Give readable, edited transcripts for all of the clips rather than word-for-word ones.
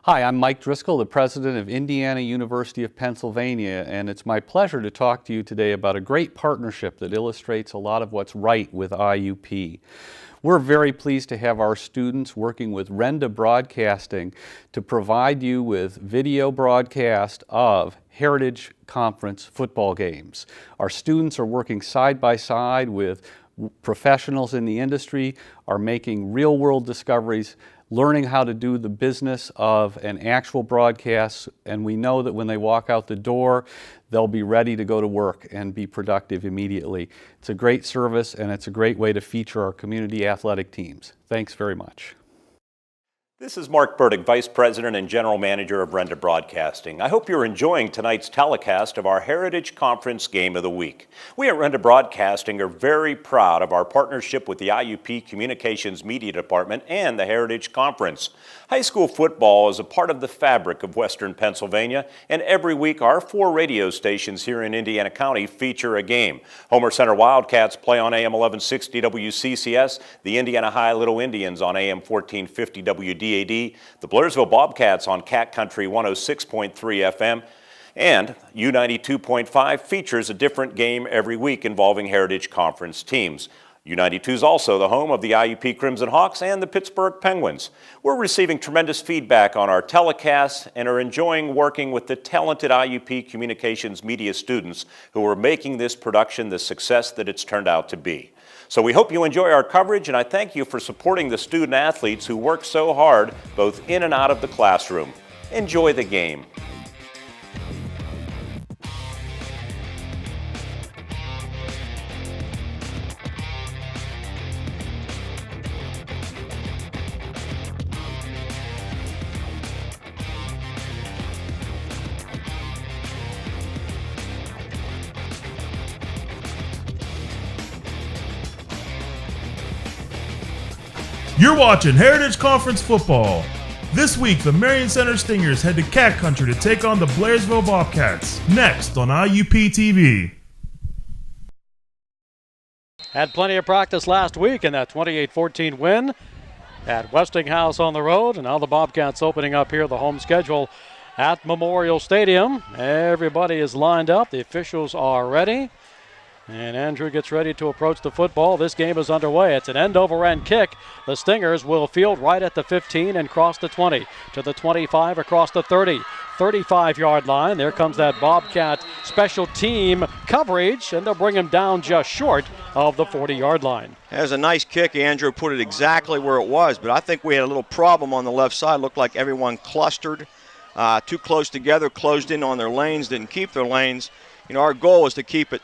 Hi, I'm Mike Driscoll, the president of Indiana University of Pennsylvania, and it's my pleasure to talk to you today about a great partnership that illustrates a lot of what's right with IUP. We're very pleased to have our students working with Renda Broadcasting to provide you with video broadcast of Heritage Conference football games. Our students are working side by side with professionals in the industry, are making real-world discoveries, learning how to do the business of an actual broadcast, and we know that when they walk out the door, they'll be ready to go to work and be productive immediately. It's a great service, and it's a great way to feature our community athletic teams. Thanks very much. This is Mark Burdick, Vice President and General Manager of Renda Broadcasting. I hope you're enjoying tonight's telecast of our Heritage Conference Game of the Week. We at Renda Broadcasting are very proud of our partnership with the IUP Communications Media Department and the Heritage Conference. High school football is a part of the fabric of Western Pennsylvania, and every week our 4 radio stations here in Indiana County feature a game. Homer Center Wildcats play on AM 1160 WCCS, the Indiana High Little Indians on AM 1450 WDAD, the Blairsville Bobcats on Cat Country 106.3 FM, and U92.5 features a different game every week involving Heritage Conference teams. U92 is also the home of the IUP Crimson Hawks and the Pittsburgh Penguins. We're receiving tremendous feedback on our telecasts and are enjoying working with the talented IUP Communications Media students who are making this production the success that it's turned out to be. So we hope you enjoy our coverage, and I thank you for supporting the student athletes who work so hard both in and out of the classroom. Enjoy the game. You're watching Heritage Conference football. This week, the Marion Center Stingers head to Cat Country to take on the Blairsville Bobcats. Next on IUP TV. Had plenty of practice last week in that 28-14 win at Westinghouse on the road. And now the Bobcats opening up here the home schedule at Memorial Stadium. Everybody is lined up. The officials are ready. And Andrew gets ready to approach the football. This game is underway. It's an end-over-end kick. The Stingers will field right at the 15 and cross the 20 to the 25, across the 30, 35-yard line. There comes that Bobcat special team coverage, and they'll bring him down just short of the 40-yard line. That was a nice kick. Andrew put it exactly where it was, but I think we had a little problem on the left side. Looked like everyone clustered too close together, closed in on their lanes, didn't keep their lanes. You know, our goal is to keep it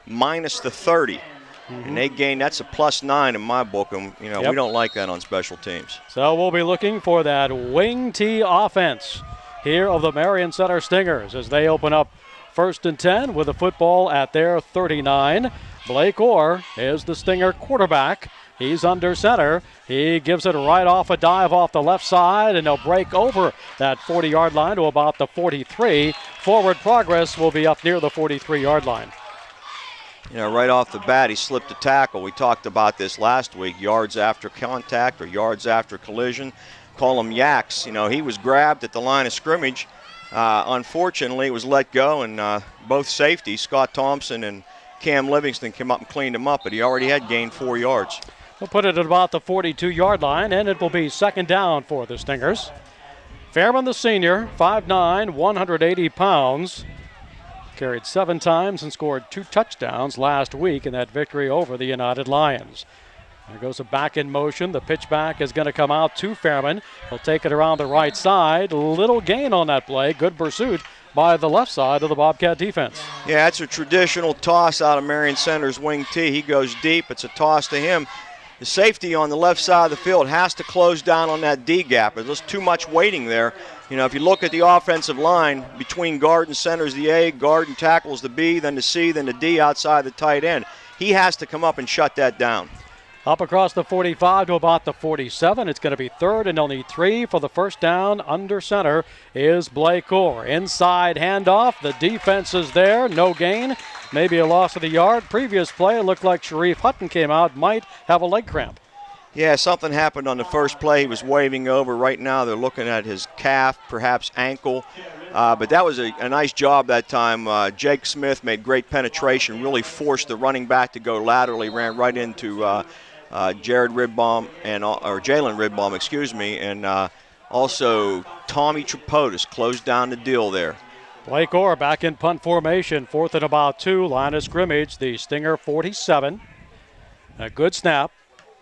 minus the 30, and they gained. That's a +9 in my book, and we don't like that on special teams. So we'll be looking for that wing T offense here of the Marion Center Stingers as they open up 1st and 10 with the football at their 39. Blake Orr is the Stinger quarterback. He's under center. He gives it right off a dive off the left side, and they'll break over that 40-yard line to about the 43. Forward progress will be up near the 43-yard line. You know, right off the bat, he slipped a tackle. We talked about this last week, yards after contact or yards after collision. Call them yaks. You know, he was grabbed at the line of scrimmage. Unfortunately, it was let go, and both safeties, Scott Thompson and Cam Livingston, came up and cleaned him up, but he already had gained 4 yards. We'll put it at about the 42-yard line, and it will be 2nd down for the Stingers. Fairman, the senior, 5'9", 180 pounds. Carried 7 times and scored 2 touchdowns last week in that victory over the United Lions. There goes a back in motion. The pitch back is going to come out to Fairman. He'll take it around the right side. Little gain on that play. Good pursuit by the left side of the Bobcat defense. Yeah, it's a traditional toss out of Marion Center's wing T. He goes deep. It's a toss to him. The safety on the left side of the field has to close down on that D gap. There's just too much waiting there. You know, if you look at the offensive line, between guard and center is the A, guard and tackle is the B, then the C, then the D outside the tight end. He has to come up and shut that down. Up across the 45 to about the 47. It's going to be 3rd and only 3 for the 1st down. Under center is Blake Orr. Inside handoff. The defense is there. No gain. Maybe a loss of the yard. Previous play, it looked like Sharif Hutton came out. Might have a leg cramp. Yeah, something happened on the first play. He was waving over. Right now they're looking at his calf, perhaps ankle. But that was a nice job that time. Jake Smith made great penetration, really forced the running back to go laterally, ran right into Jalen Ribbaum, excuse me, and also Tommy Tripodis closed down the deal there. Blake Orr back in punt formation, 4th and about 2, line of scrimmage, the Stinger 47. A good snap.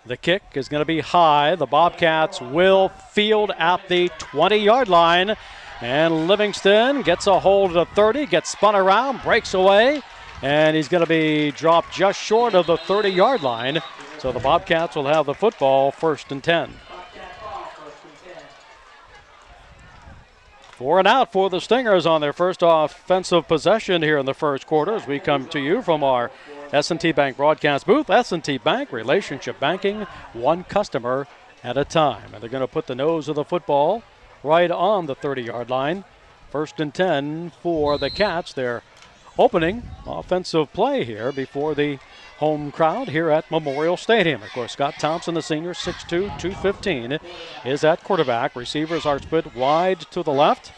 The kick is going to be high. The Bobcats will field at the 20-yard line. And Livingston gets a hold of the 30, gets spun around, breaks away, and he's going to be dropped just short of the 30-yard line. So the Bobcats will have the football, 1st and 10. 4 and out for the Stingers on their first offensive possession here in the first quarter as we come to you from our S&T Bank broadcast booth. S&T Bank, relationship banking, one customer at a time. And they're going to put the nose of the football right on the 30-yard line. 1st and 10 for the Cats. Their opening offensive play here before the home crowd here at Memorial Stadium. Of course, Scott Thompson, the senior, 6'2", 215, is at quarterback. Receivers are split wide to the left.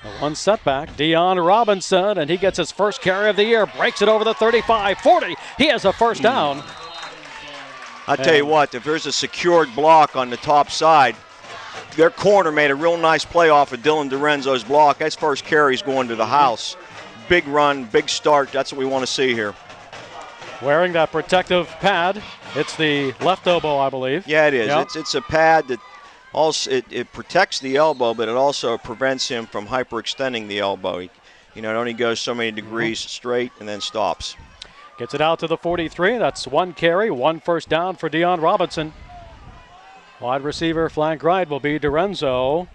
The one setback, Dion Robinson, and he gets his first carry of the year, breaks it over the 35, 40. He has a first down. I tell you what, if there's a secured block on the top side, their corner made a real nice play off of Dylan DiRenzo's block. His first carry's going to the house. Big run, big start. That's what we want to see here. Wearing that protective pad. It's the left elbow, I believe. Yeah, it is. Yep. It's a pad that also it protects the elbow, but it also prevents him from hyperextending the elbow. It only goes so many degrees straight and then stops. Gets it out to the 43. That's one carry, one first down for Dion Robinson. Wide receiver flank right will be DiRenzo.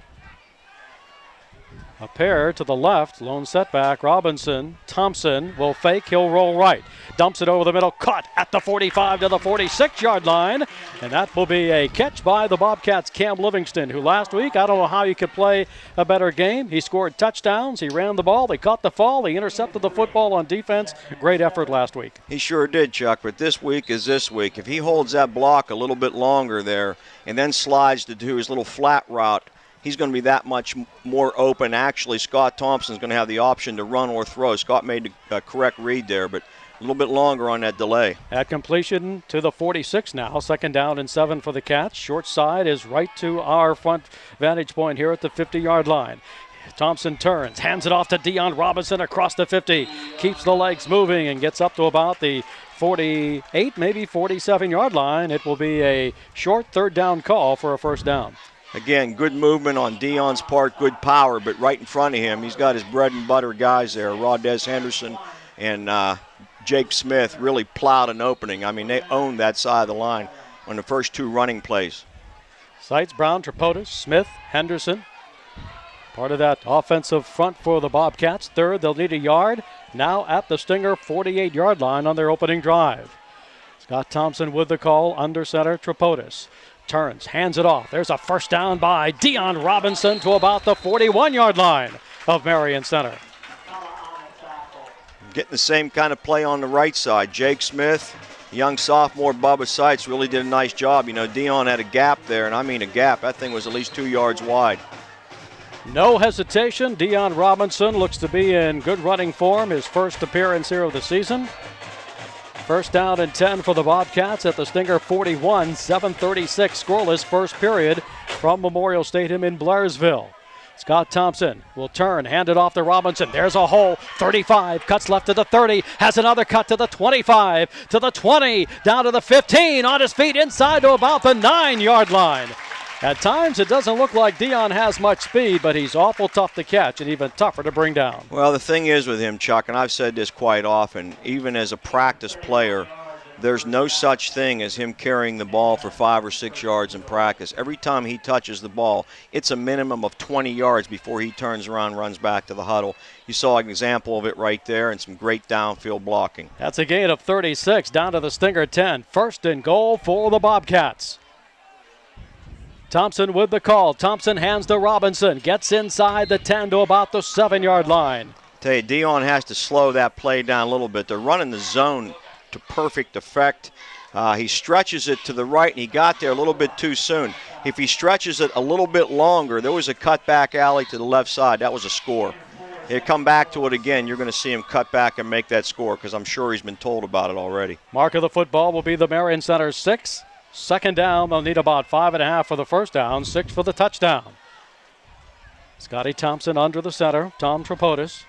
A pair to the left, lone setback, Robinson. Thompson will fake, he'll roll right. Dumps it over the middle, caught at the 45 to the 46-yard line. And that will be a catch by the Bobcats' Cam Livingston, who last week, I don't know how he could play a better game. He scored touchdowns, he ran the ball, they caught the fall, he intercepted the football on defense. Great effort last week. He sure did, Chuck, but this week is this week. If he holds that block a little bit longer there and then slides to do his little flat route, he's going to be that much more open. Actually, Scott Thompson's going to have the option to run or throw. Scott made the correct read there, but a little bit longer on that delay. At completion to the 46 now. 2nd down and 7 for the Cats. Short side is right to our front vantage point here at the 50-yard line. Thompson turns, hands it off to Dion Robinson across the 50. Keeps the legs moving and gets up to about the 48, maybe 47-yard line. It will be a short 3rd down call for a first down. Again, good movement on Dion's part, good power, but right in front of him, he's got his bread and butter guys there. Rodez Henderson and Jake Smith really plowed an opening. I mean, they owned that side of the line on the first 2 running plays. Seitz, Brown, Tripodis, Smith, Henderson. Part of that offensive front for the Bobcats. 3rd, they'll need a yard. Now at the Stinger 48-yard line on their opening drive. Scott Thompson with the call, under center, Tripodis. Turns, hands it off. There's a first down by Dion Robinson to about the 41-yard line of Marion Center. Getting the same kind of play on the right side. Jake Smith, young sophomore Bubba Seitz really did a nice job. Dion had a gap there, and I mean a gap. That thing was at least 2 yards wide. No hesitation. Dion Robinson looks to be in good running form. His first appearance here of the season. 1st down and 10 for the Bobcats at the Stinger 41, 7:36 scoreless first period from Memorial Stadium in Blairsville. Scott Thompson will turn, hand it off to Robinson. There's a hole, 35, cuts left to the 30, has another cut to the 25, to the 20, down to the 15, on his feet inside to about the 9-yard line. At times, it doesn't look like Dion has much speed, but he's awful tough to catch and even tougher to bring down. Well, the thing is with him, Chuck, and I've said this quite often, even as a practice player, there's no such thing as him carrying the ball for 5 or 6 yards in practice. Every time he touches the ball, it's a minimum of 20 yards before he turns around and runs back to the huddle. You saw an example of it right there and some great downfield blocking. That's a gain of 36 down to the Stinger 10. 1st and goal for the Bobcats. Thompson with the call. Thompson hands to Robinson. Gets inside the 10 to about the 7-yard line. Tell you, Dion has to slow that play down a little bit. They're running the zone to perfect effect. He stretches it to the right, and he got there a little bit too soon. If he stretches it a little bit longer, there was a cutback alley to the left side. That was a score. He'll come back to it again. You're going to see him cut back and make that score because I'm sure he's been told about it already. Mark of the football will be the Marion Center 6. Second down, they'll need about 5.5 for the first down, 6 for the touchdown. Scotty Thompson under the center. Tom Tripodis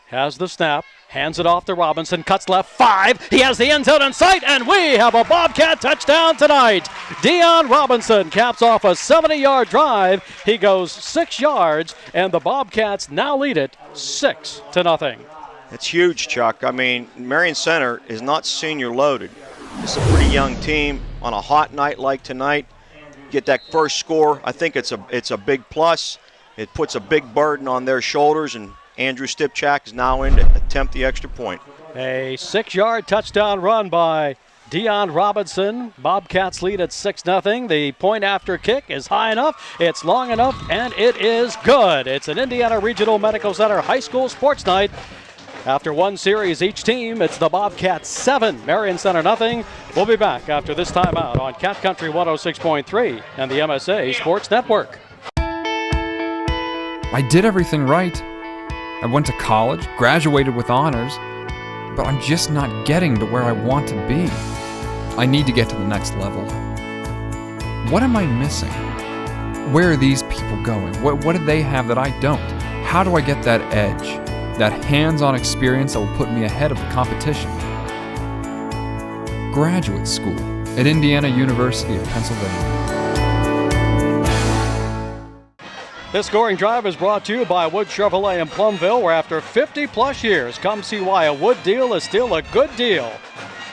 has the snap, hands it off to Robinson, cuts left, 5. He has the end zone in sight, and we have a Bobcat touchdown tonight. Dion Robinson caps off a 70-yard drive. He goes 6 yards, and the Bobcats now lead it 6-0. It's huge, Chuck. I mean, Marion Center is not senior loaded. It's a pretty young team on a hot night like tonight. Get that first score, I think it's a big plus. It puts a big burden on their shoulders, and Andrew Stipchak is now in to attempt the extra point. A 6-yard touchdown run by Dion Robinson. Bobcats lead at 6-0. The point after kick is high enough, it's long enough, and it is good. It's an Indiana Regional Medical Center High School Sports Night. After one series each team, it's the Bobcats 7, Marion Center nothing. We'll be back after this timeout on Cat Country 106.3 and the MSA Sports Network. I did everything right. I went to college, graduated with honors, but I'm just not getting to where I want to be. I need to get to the next level. What am I missing? Where are these people going? What do they have that I don't? How do I get that edge? That hands-on experience that will put me ahead of the competition. Graduate school at Indiana University of Pennsylvania. This scoring drive is brought to you by Wood Chevrolet in Plumville, where after 50-plus years, come see why a Wood deal is still a good deal.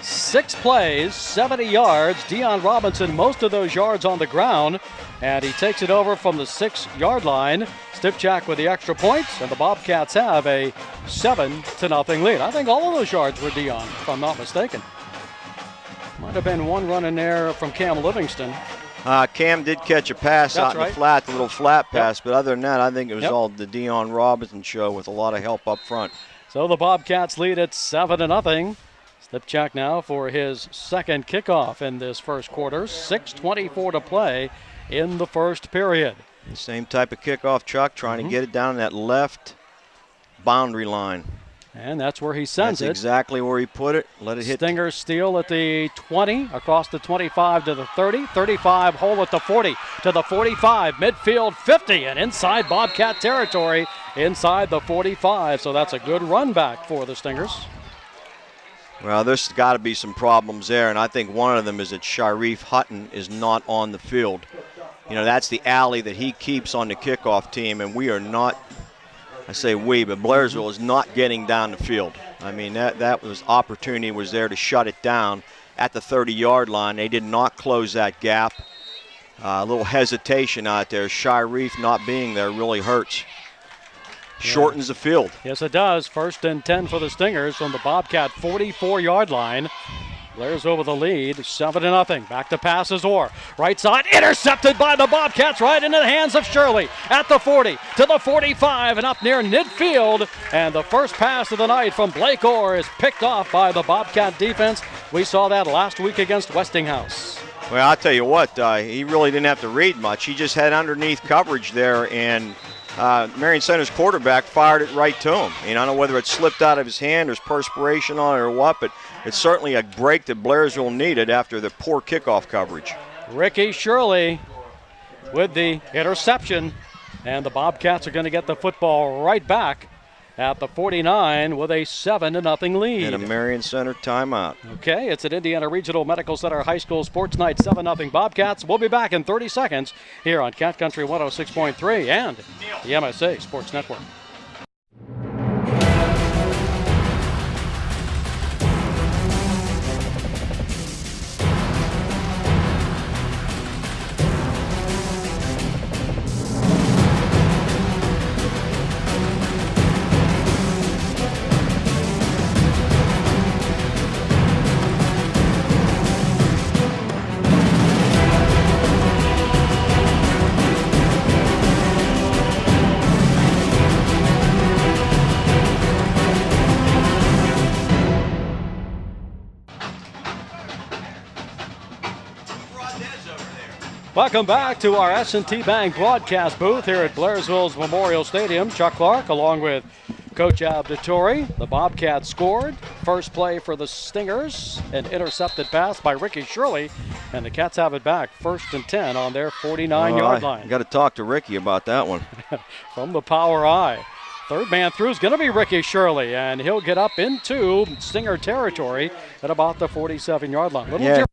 6 plays, 70 yards. Dion Robinson, most of those yards on the ground, and he takes it over from the 6-yard line. Stipchak with the extra points, and the Bobcats have a 7-0 lead. I think all of those yards were Dion, if I'm not mistaken. Might have been one run in there from Cam Livingston. Cam did catch a pass out in the flat, the little flat pass, but other than that, I think it was all the Dion Robinson show with a lot of help up front. So the Bobcats lead at 7-0. Stipchak now for his second kickoff in this first quarter. 6:24 to play in the first period. Same type of kickoff, Chuck, trying to get it down that left boundary line. And that's where he sends it. That's exactly where he put it. Let it hit. Stingers steal at the 20, across the 25 to the 30, 35, hole at the 40 to the 45, midfield 50, and inside Bobcat territory, inside the 45. So that's a good run back for the Stingers. Well, there's got to be some problems there, and I think one of them is that Sharif Hutton is not on the field. You know, that's the alley that he keeps on the kickoff team, and we are not, I say we, but Blairsville is not getting down the field. I mean, that was opportunity was there to shut it down at the 30-yard line. They did not close that gap. A little hesitation out there. Sharif not being there really hurts. Shortens the field. Yes, it does. 1st and 10 for the Stingers from the Bobcat 44-yard line. Blairsville with the lead, 7-0. Back to pass is Orr. Right side, intercepted by the Bobcats right into the hands of Shirley. At the 40, to the 45, and up near midfield. And the first pass of the night from Blake Orr is picked off by the Bobcat defense. We saw that last week against Westinghouse. Well, I'll tell you what, he really didn't have to read much. He just had underneath coverage there, and Marion Center's quarterback fired it right to him. I don't know whether it slipped out of his hand, there's perspiration on it or what, but it's certainly a break that Blairsville needed after the poor kickoff coverage. Ricky Shirley with the interception, and the Bobcats are going to get the football right back at the 49 with a 7-0 lead. And a Marion Center timeout. Okay, it's at Indiana Regional Medical Center High School Sports Night, 7-0 Bobcats. We'll be back in 30 seconds here on Cat Country 106.3 and the MSA Sports Network. Welcome back to our S&T Bank broadcast booth here at Blairsville's Memorial Stadium. Chuck Clark along with Coach Abditori. The Bobcats scored. First play for the Stingers. An intercepted pass by Ricky Shirley. And the Cats have it back. 1st and 10 on their 49-yard line. Got to talk to Ricky about that one. From the power I. Third man through is going to be Ricky Shirley. And he'll get up into Stinger territory at about the 47-yard line. Yeah.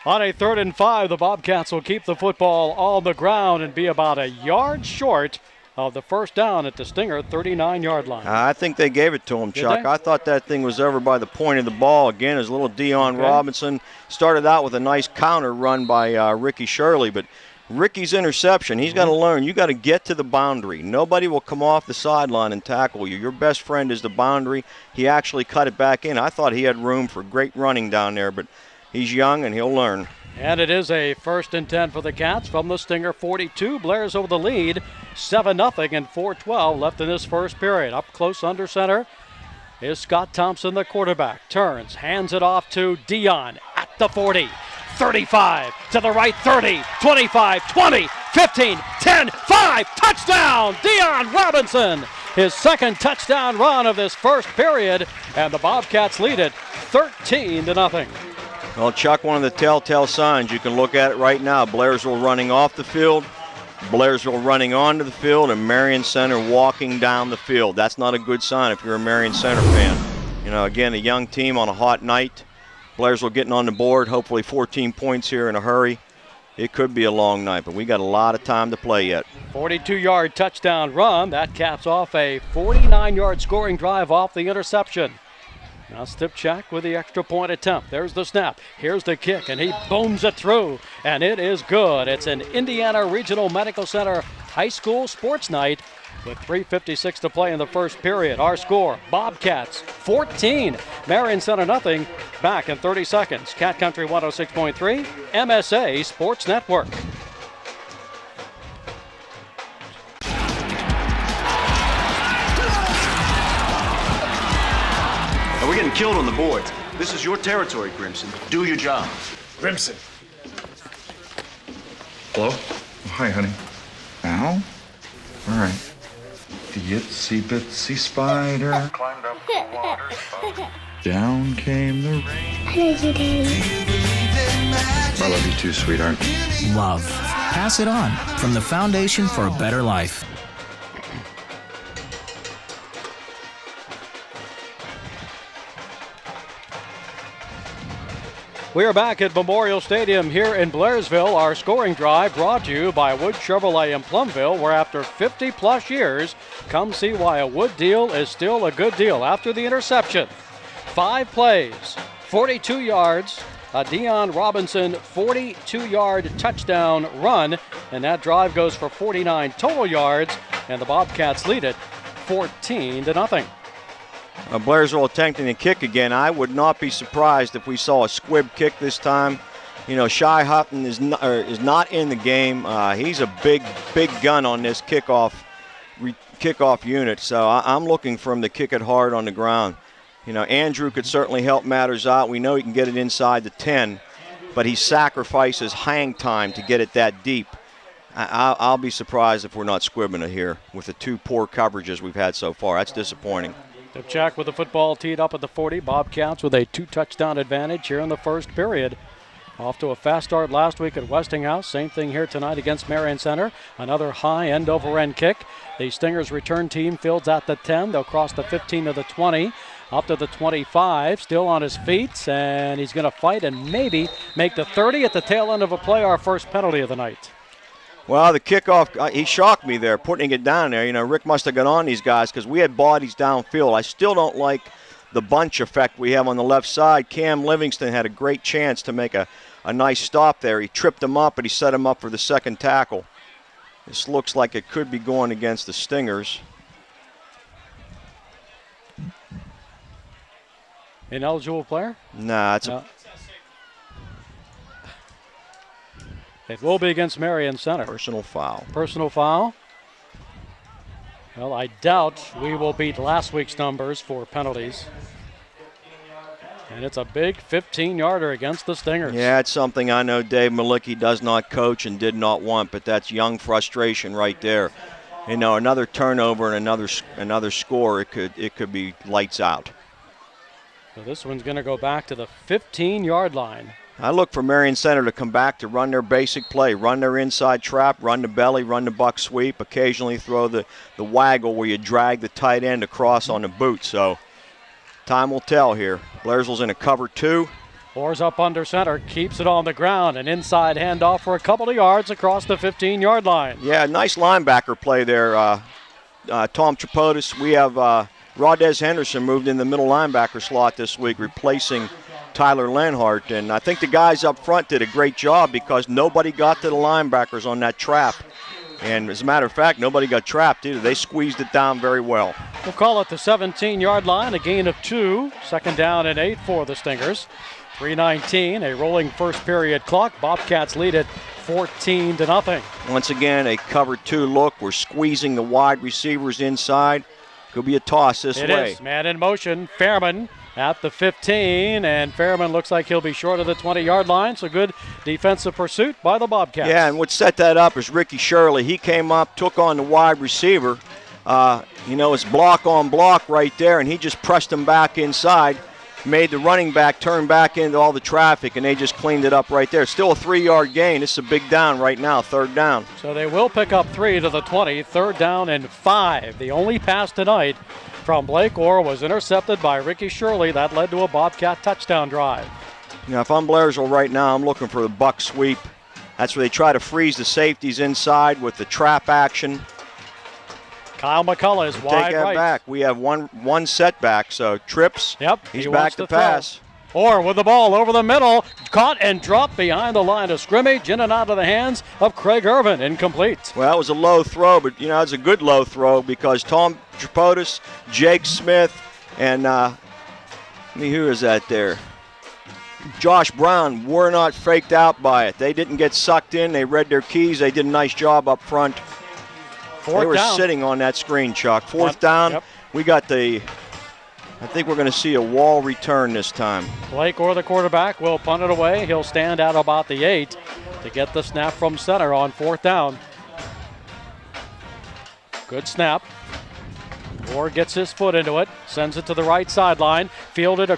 On a 3rd and 5, the Bobcats will keep the football on the ground and be about a yard short of the first down at the Stinger 39-yard line. I think they gave it to him, Chuck. I thought that thing was over by the point of the ball. Again, as little Dion Robinson started out with a nice counter run by Ricky Shirley, but Ricky's interception, he's got to learn. You got to get to the boundary. Nobody will come off the sideline and tackle you. Your best friend is the boundary. He actually cut it back in. I thought he had room for great running down there, but he's young and he'll learn. And it is a 1st and 10 for the Cats from the Stinger 42. Blairs over the lead, 7-0 and 4:12 left in this first period. Up close under center is Scott Thompson, the quarterback. Turns, hands it off to Dion at the 40. 35 to the right, 30, 25, 20, 15, 10, 5, touchdown, Dion Robinson. His second touchdown run of this first period, and the Bobcats lead it 13-0. Well, Chuck, one of the telltale signs, you can look at it right now. Blairsville running off the field, Blairsville running onto the field, and Marion Center walking down the field. That's not a good sign if you're a Marion Center fan. You know, again, a young team on a hot night. Blairsville getting on the board, hopefully 14 points here in a hurry. It could be a long night, but we got a lot of time to play yet. 42-yard touchdown run. That caps off a 49-yard scoring drive off the interception. Now Stipchak with the extra point attempt. There's the snap. Here's the kick, and he booms it through, and it is good. It's an Indiana Regional Medical Center high school sports night with 3:56 to play in the first period. Our score, Bobcats 14, Marion Center nothing. Back in 30 seconds. Cat Country 106.3, MSA Sports Network. We're getting killed on the boards. This is your territory, Grimson. Do your job. Grimson. Hello? Oh, hi, honey. Al? All right. The itsy bitsy spider climbed up the water spout. Down came the rain. I love you, Daddy. I love you too, sweetheart. Love. Pass it on from the Foundation for a Better Life. We are back at Memorial Stadium here in Blairsville. Our scoring drive brought to you by Wood Chevrolet in Plumville, where after 50-plus years, come see why a Wood deal is still a good deal. After the interception, 5 plays, 42 yards, a Dion Robinson 42-yard touchdown run, and that drive goes for 49 total yards, and the Bobcats lead it 14-0. Blairsville attempting to kick again. I would not be surprised if we saw a squib kick this time. You know, Shai Houghton is not in the game. He's a big gun on this kickoff unit, so I'm looking for him to kick it hard on the ground. You know, Andrew could certainly help matters out. We know he can get it inside the 10, but he sacrifices hang time to get it that deep. I'll be surprised if we're not squibbing it here with the 2 poor coverages we've had so far. That's disappointing. Dubchak with the football teed up at the 40. Bobcats with a 2-touchdown advantage here in the first period. Off to a fast start last week at Westinghouse. Same thing here tonight against Marion Center. Another high end-over-end kick. The Stingers return team fields at the 10. They'll cross the 15 to the 20. Up to the 25, still on his feet, and he's going to fight and maybe make the 30 at the tail end of a play, our first penalty of the night. Well, the kickoff, he shocked me there, putting it down there. You know, Rick must have got on these guys because we had bodies downfield. I still don't like the bunch effect we have on the left side. Cam Livingston had a great chance to make a nice stop there. He tripped him up, but he set him up for the second tackle. This looks like it could be going against the Stingers. Ineligible player? Nah, it's no. It will be against Marion Center. Personal foul. Personal foul. Well, I doubt we will beat last week's numbers for penalties. And it's a big 15-yarder against the Stingers. Yeah, it's something I know Dave Malicki does not coach and did not want, but that's young frustration right there. You know, another turnover and another score, it could be lights out. So this one's going to go back to the 15-yard line. I look for Marion Center to come back to run their basic play, run their inside trap, run the belly, run the buck sweep, occasionally throw the waggle where you drag the tight end across on the boot. So time will tell here. Blairsville's in a cover 2. Orr's up under center, keeps it on the ground, an inside handoff for a couple of yards across the 15-yard line. Yeah, nice linebacker play there, Tom Tripodis. We have Rodez Henderson moved in the middle linebacker slot this week, replacing Tyler Lenhart. And I think the guys up front did a great job because nobody got to the linebackers on that trap. And as a matter of fact, nobody got trapped either. They squeezed it down very well. We'll call it the 17-yard line, a gain of 2. Second down and 8 for the Stingers. 3:19, a rolling first period clock. Bobcats lead it 14-0. Once again, a cover 2 look. We're squeezing the wide receivers inside. Could be a toss this way. It is. Man in motion. Fairman at the 15, and Fairman looks like he'll be short of the 20-yard line, so good defensive pursuit by the Bobcats. Yeah, and what set that up is Ricky Shirley. He came up, took on the wide receiver. You know, it's block on block right there, and he just pressed him back inside, made the running back turn back into all the traffic, and they just cleaned it up right there. Still a 3-yard gain. This is a big down right now, third down. So they will pick up 3 to the 20, third down and 5. The only pass tonight from Blake Orr was intercepted by Ricky Shirley. That led to a Bobcat touchdown drive. Now, if I'm Blairsville right now, I'm looking for the buck sweep. That's where they try to freeze the safeties inside with the trap action. Kyle McCullough is wide Take that right. back. We have one setback, so trips. Yep, he's he back wants to throw. pass. Orr with the ball over the middle, caught and dropped behind the line of scrimmage, in and out of the hands of Craig Irvin, incomplete. Well, that was a low throw, but you know, it's a good low throw because Tom Tripodis, Jake Smith, and who is that there? Josh Brown were not faked out by it. They didn't get sucked in. They read their keys. They did a nice job up front. They were sitting on that screen, Chuck. Fourth down. Yep. We got I think we're going to see a wall return this time. Blake Orr, the quarterback, will punt it away. He'll stand at about the 8 to get the snap from center on fourth down. Good snap. Orr gets his foot into it, sends it to the right sideline, fielded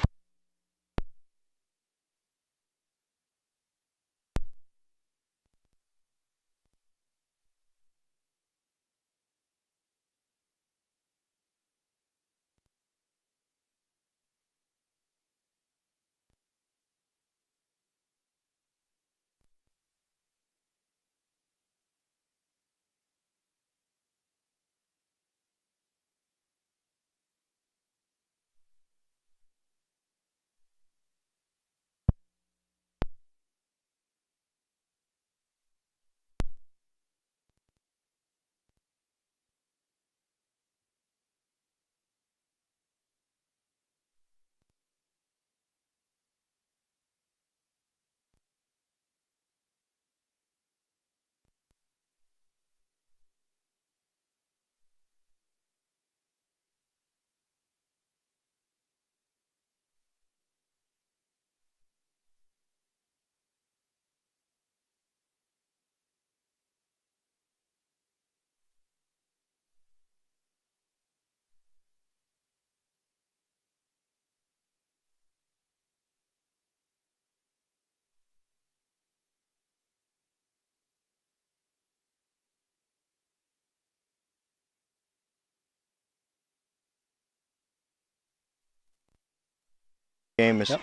game is. Yep.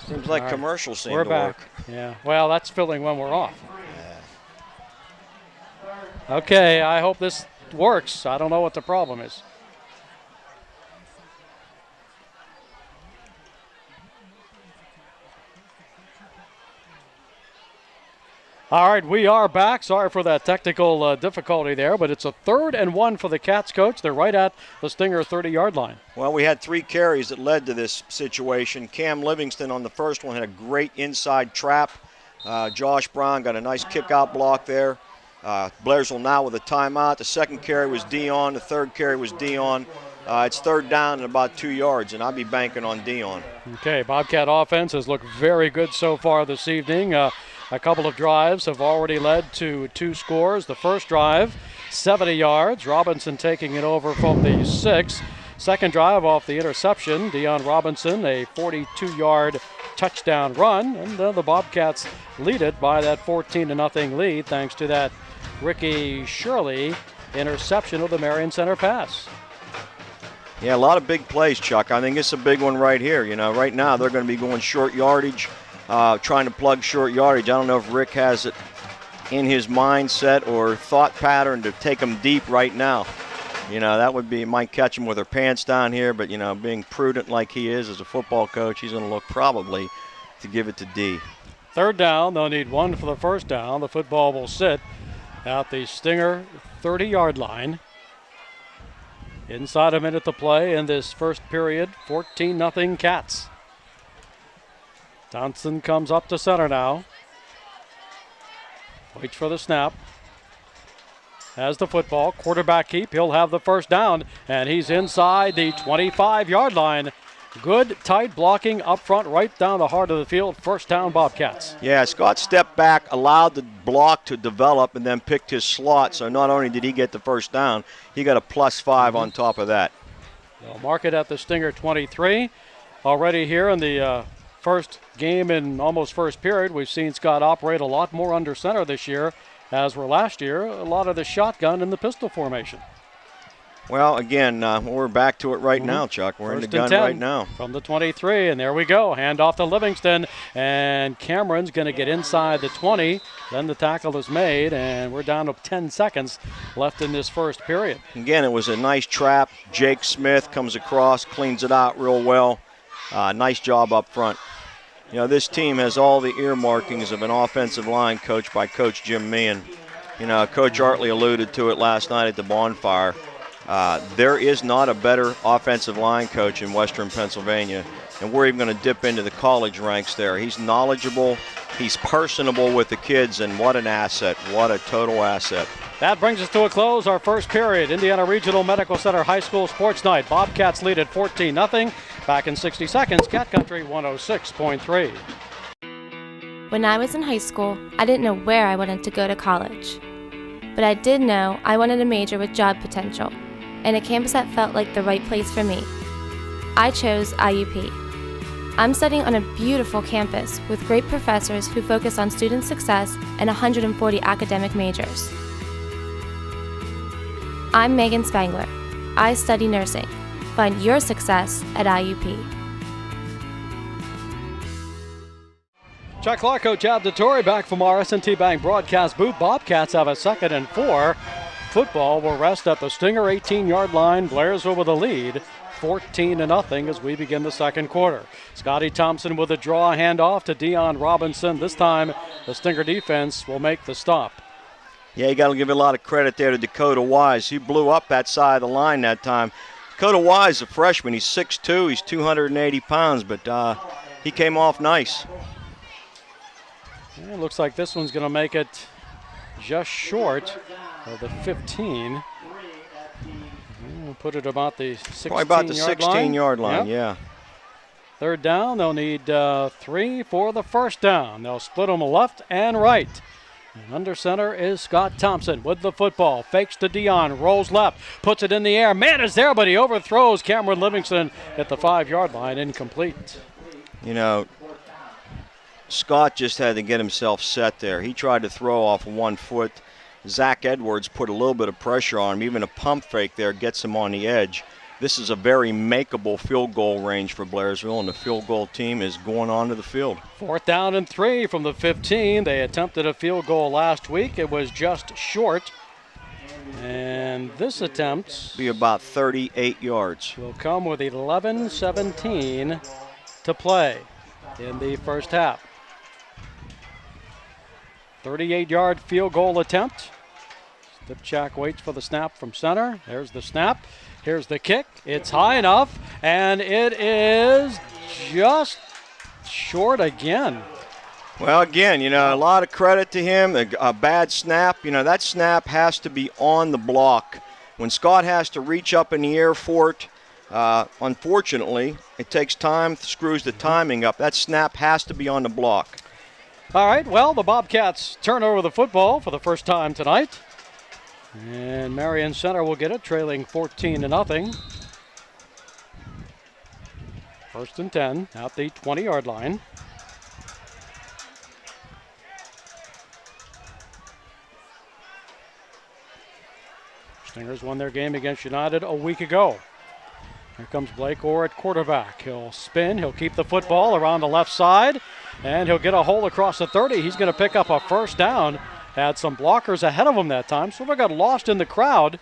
Seems like commercials seem We're to back. work. Yeah. Well, that's filling when we're off. Okay, I hope this works. I don't know what the problem is. All right, we are back. Sorry for that technical difficulty there, but it's a 3rd and 1 for the Cats, coach. They're right at the Stinger 30-yard line. Well, we had 3 carries that led to this situation. Cam Livingston on the first one had a great inside trap. Josh Brown got a nice kick-out block there. Blairsville now with a timeout. The second carry was Dion. The third carry was Dion. It's 3rd down and about 2 yards, and I'll be banking on Dion. Okay, Bobcat offense has looked very good so far this evening. A couple of drives have already led to 2 scores. The first drive, 70 yards. Robinson taking it over from the 6. Second drive off the interception. Dion Robinson, a 42-yard touchdown run. And the Bobcats lead it by that 14-0 lead thanks to that Ricky Shirley interception of the Marion Center pass. Yeah, a lot of big plays, Chuck. I think it's a big one right here. You know, right now they're going to be going short yardage, trying to plug short yardage. I don't know if Rick has it in his mindset or thought pattern to take them deep right now. You know, that would be, might catch him with her pants down here, but, you know, being prudent like he is as a football coach, he's going to look probably to give it to D. 3rd down, they'll need 1 for the first down. The football will sit at the Stinger 30-yard line. Inside a minute to play in this first period, 14-0 Cats. Thompson comes up to center now. Waits for the snap. Has the football, quarterback keep, he'll have the first down, and he's inside the 25-yard line. Good, tight blocking up front, right down the heart of the field. First down, Bobcats. Yeah, Scott stepped back, allowed the block to develop, and then picked his slot. So not only did he get the first down, he got a +5 on top of that. They'll mark it at the Stinger 23. Already here in the first game in almost first period, we've seen Scott operate a lot more under center this year, as were last year, a lot of the shotgun and the pistol formation. Well, again, we're back to it right now, Chuck. We're First in the gun 10 right now. From the 23, and there we go. Hand off to Livingston, and Cameron's going to get inside the 20. Then the tackle is made, and we're down to 10 seconds left in this first period. Again, it was a nice trap. Jake Smith comes across, cleans it out real well. Nice job up front. You know, this team has all the earmarkings of an offensive line coach by Coach Jim Meehan. You know, Coach Artley alluded to it last night at the bonfire. There is not a better offensive line coach in Western Pennsylvania, and we're even going to dip into the college ranks there. He's knowledgeable, he's personable with the kids, and what an asset, what a total asset. That brings us to a close, our first period. Indiana Regional Medical Center High School Sports Night. Bobcats lead at 14-0. Back in 60 seconds, Cat Country 106.3. When I was in high school, I didn't know where I wanted to go to college. But I did know I wanted a major with job potential, and a campus that felt like the right place for me. I chose IUP. I'm studying on a beautiful campus with great professors who focus on student success and 140 academic majors. I'm Megan Spangler. I study nursing. Find your success at IUP. Chuck Clark, Coach Abditori back from our S&T Bank broadcast booth. Bobcats have a 2nd and 4. Football will rest at the Stinger 18-yard line. Blairsville with a lead, 14-0 as we begin the second quarter. Scotty Thompson with a draw handoff to Dion Robinson. This time the Stinger defense will make the stop. Yeah, you got to give a lot of credit there to Dakota Wise. He blew up that side of the line that time. Dakota Wise, a freshman, he's 6'2", he's 280 pounds, but he came off nice. Yeah, it looks like this one's going to make it just short of the 15. We'll put it about the 16-yard line. Probably about the 16-yard line, yep. 3rd down, they'll need 3 for the first down. They'll split them left and right. And under center is Scott Thompson with the football. Fakes to Dion, rolls left, puts it in the air. Man is there, but he overthrows Cameron Livingston at the 5-yard line, incomplete. You know, Scott just had to get himself set there. He tried to throw off 1 foot. Zach Edwards put a little bit of pressure on him. Even a pump fake there gets him on the edge. This is a very makeable field goal range for Blairsville, and the field goal team is going onto the field. 4th down and 3 from the 15. They attempted a field goal last week. It was just short. And this attempt be about 38 yards. Will come with 11:17 to play in the first half. 38-yard field goal attempt. Stipchak waits for the snap from center. There's the snap. Here's the kick. It's high enough, and it is just short again. Well, again, a lot of credit to him. A bad snap. That snap has to be on the block. When Scott has to reach up in the air for it, unfortunately, it takes time, screws the timing up. That snap has to be on the block. All right, well, the Bobcats turn over the football for the first time tonight. And Marion Center will get it, trailing 14-0. 1st and 10 at the 20-yard line. Stingers won their game against United a week ago. Here comes Blake Orr at quarterback. He'll spin, he'll keep the football around the left side, and he'll get a hole across the 30. He's going to pick up a first down. Had some blockers ahead of him that time, so they got lost in the crowd.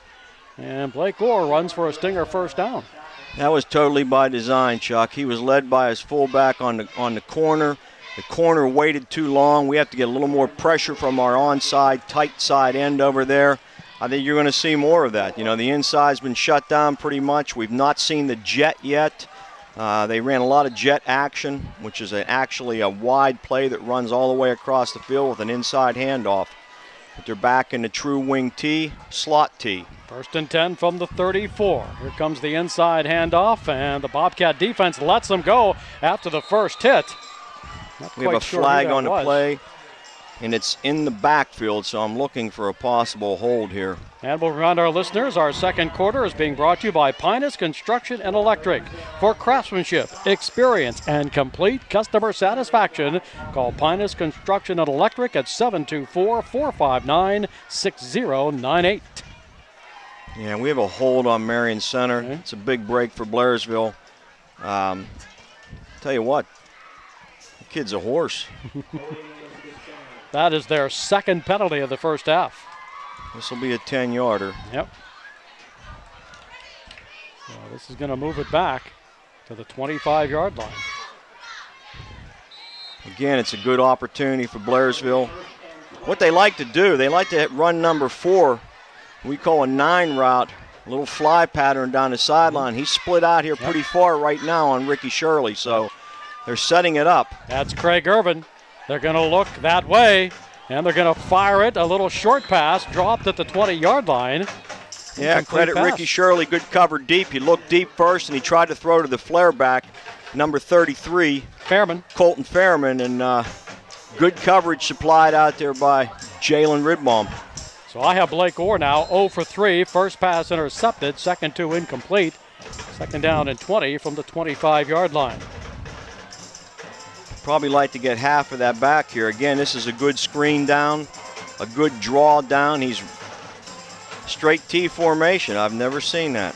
And Blake Orr runs for a Stinger first down. That was totally by design, Chuck. He was led by his fullback on the corner. The corner waited too long. We have to get a little more pressure from our onside, tight side end over there. I think you're going to see more of that. The inside's been shut down pretty much. We've not seen the jet yet. They ran a lot of jet action, which is actually a wide play that runs all the way across the field with an inside handoff. But they're back in the true wing T, slot T. 1st and 10 from the 34. Here comes the inside handoff, and the Bobcat defense lets them go after the first hit. We have a flag on the play, and it's in the backfield, so I'm looking for a possible hold here. And we'll remind our listeners, our second quarter is being brought to you by Pinus Construction and Electric. For craftsmanship, experience, and complete customer satisfaction, call Pinus Construction and Electric at 724-459-6098. Yeah, we have a hold on Marion Center. Okay. It's a big break for Blairsville. Tell you what, the kid's a horse. That is their second penalty of the first half. This will be a 10-yarder. Yep. So this is going to move it back to the 25-yard line. Again, it's a good opportunity for Blairsville. What they like to do, they like to run number 4. We call a 9 route, a little fly pattern down the sideline. He's split out here pretty far right now on Ricky Shirley, so they're setting it up. That's Craig Irvin. They're going to look that way, and they're going to fire it. A little short pass dropped at the 20-yard line. Yeah, credit Ricky Shirley. Good cover deep. He looked deep first, and he tried to throw to the flare back, number 33. Fairman. Colton Fairman, and good coverage supplied out there by Jalen Ridbaum. So I have Blake Orr now 0 for 3. First pass intercepted, second 2 incomplete. Second down and 20 from the 25-yard line. Probably like to get half of that back here. Again, this is a good screen down, a good draw down. He's straight T formation. I've never seen that.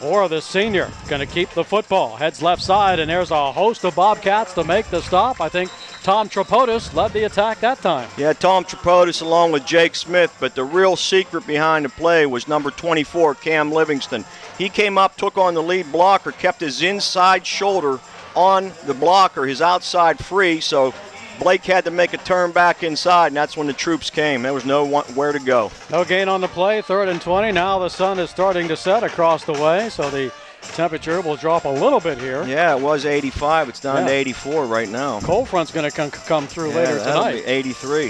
Orr, the senior, going to keep the football. Heads left side, and there's a host of Bobcats to make the stop. I think Tom Tripodis led the attack that time. Yeah, Tom Tripodis along with Jake Smith, but the real secret behind the play was number 24, Cam Livingston. He came up, took on the lead blocker, kept his inside shoulder on the blocker, his outside free, so Blake had to make a turn back inside, and that's when the troops came. There was nowhere to go. No gain on the play, 3rd and 20. Now the sun is starting to set across the way, so the temperature will drop a little bit here. Yeah, it was 85. It's down to 84 right now. Cold front's going to come through later tonight. It'll be 83.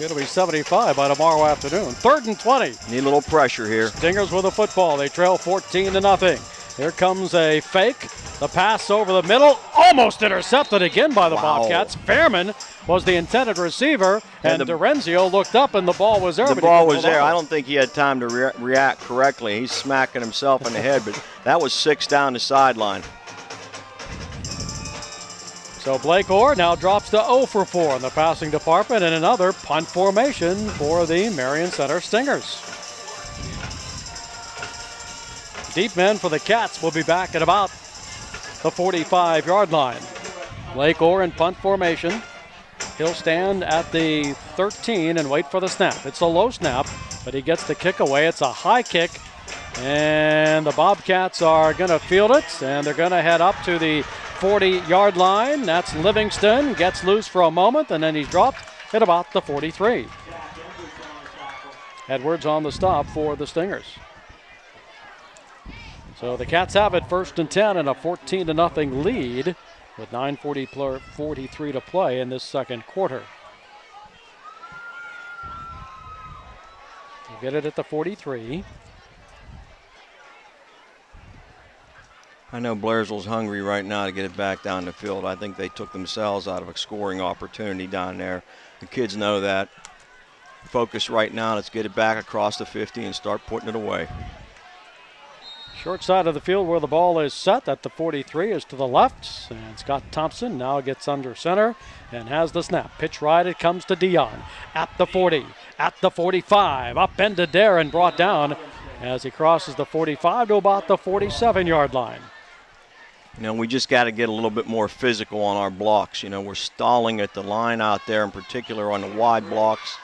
It'll be 75 by tomorrow afternoon. 3rd and 20. Need a little pressure here. Stingers with the football. They trail 14-0. Here comes a fake. The pass over the middle, almost intercepted again by the Bobcats. Fairman was the intended receiver, and Dorenzio looked up, and the ball was there. The ball was there. I don't think he had time to react correctly. He's smacking himself in the head, but that was 6 down the sideline. So Blake Orr now drops to 0 for 4 in the passing department, and another punt formation for the Marion Center Stingers. Deep men for the Cats will be back at about the 45-yard line. Blake Orr in punt formation. He'll stand at the 13 and wait for the snap. It's a low snap, but he gets the kick away. It's a high kick, and the Bobcats are going to field it, and they're going to head up to the 40-yard line. That's Livingston. Gets loose for a moment, and then he's dropped at about the 43. Edwards on the stop for the Stingers. So the Cats have it 1st and 10 and a 14-0 lead with 9:43 to play in this second quarter. We'll get it at the 43. I know Blairsville's hungry right now to get it back down the field. I think they took themselves out of a scoring opportunity down there. The kids know that. Focus right now. Let's get it back across the 50 and start putting it away. Short side of the field where the ball is set at the 43 is to the left. And Scott Thompson now gets under center and has the snap. Pitch right, it comes to Dion at the 40, at the 45. Up ended there and brought down as he crosses the 45 to about the 47-yard line. You know, we just got to get a little bit more physical on our blocks. You know, we're stalling at the line out there, in particular on the wide blocks.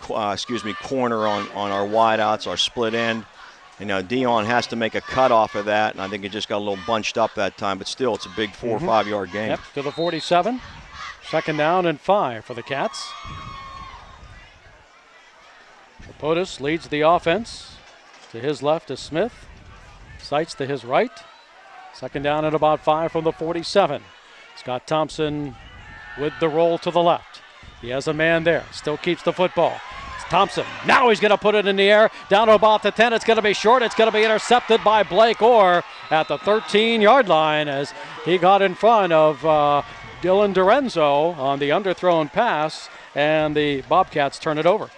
Corner on our wide outs, our split end. You know, Dion has to make a cut off of that, and I think it just got a little bunched up that time, but still it's a big 4 or 5 yard gain. Yep, to the 47. 2nd down and 5 for the Cats. Tripodis leads the offense. To his left is Smith. Sights to his right. 2nd down and about 5 from the 47. Scott Thompson with the roll to the left. He has a man there, still keeps the football. Thompson, now he's going to put it in the air, down to about the 10. It's going to be short. It's going to be intercepted by Blake Orr at the 13-yard line as he got in front of Dylan Dorenzo on the underthrown pass, and the Bobcats turn it over.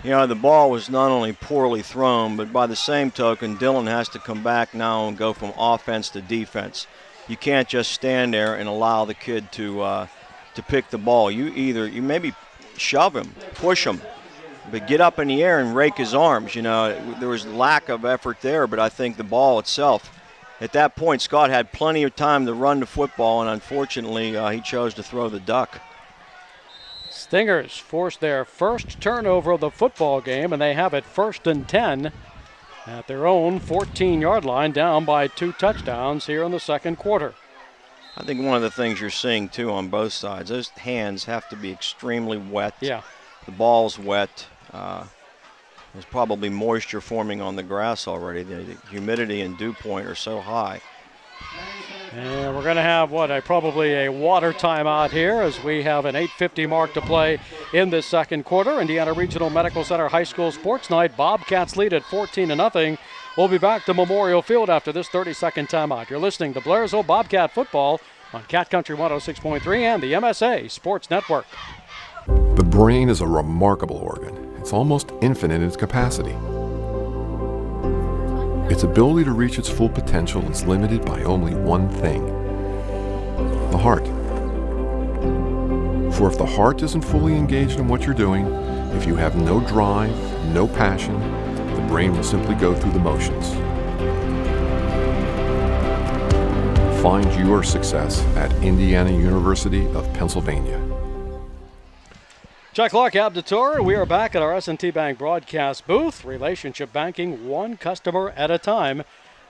You know, the ball was not only poorly thrown, but by the same token, Dylan has to come back now and go from offense to defense. You can't just stand there and allow the kid to pick the ball. You maybe shove him, push him, but get up in the air and rake his arms. You know, there was lack of effort there, but I think the ball itself, at that point, Scott had plenty of time to run the football, and unfortunately, he chose to throw the duck. Stingers forced their first turnover of the football game, and they have it 1st and 10 at their own 14-yard line, down by 2 touchdowns here in the second quarter. I think one of the things you're seeing, too, on both sides, those hands have to be extremely wet. Yeah. The ball's wet. There's probably moisture forming on the grass already. The humidity and dew point are so high. And we're going to have probably a water timeout here as we have an 8:50 mark to play in this second quarter. Indiana Regional Medical Center High School Sports Night. Bobcats lead at 14-0. We'll be back to Memorial Field after this 30-second timeout. You're listening to Blairsville Bobcat Football on Cat Country 106.3 and the MSA Sports Network. The brain is a remarkable organ. It's almost infinite in its capacity. Its ability to reach its full potential is limited by only one thing: the heart. For if the heart isn't fully engaged in what you're doing, if you have no drive, no passion, the brain will simply go through the motions. Find your success at Indiana University of Pennsylvania. Chuck Clark, Abditor. We are back at our S&T Bank broadcast booth. Relationship banking, one customer at a time.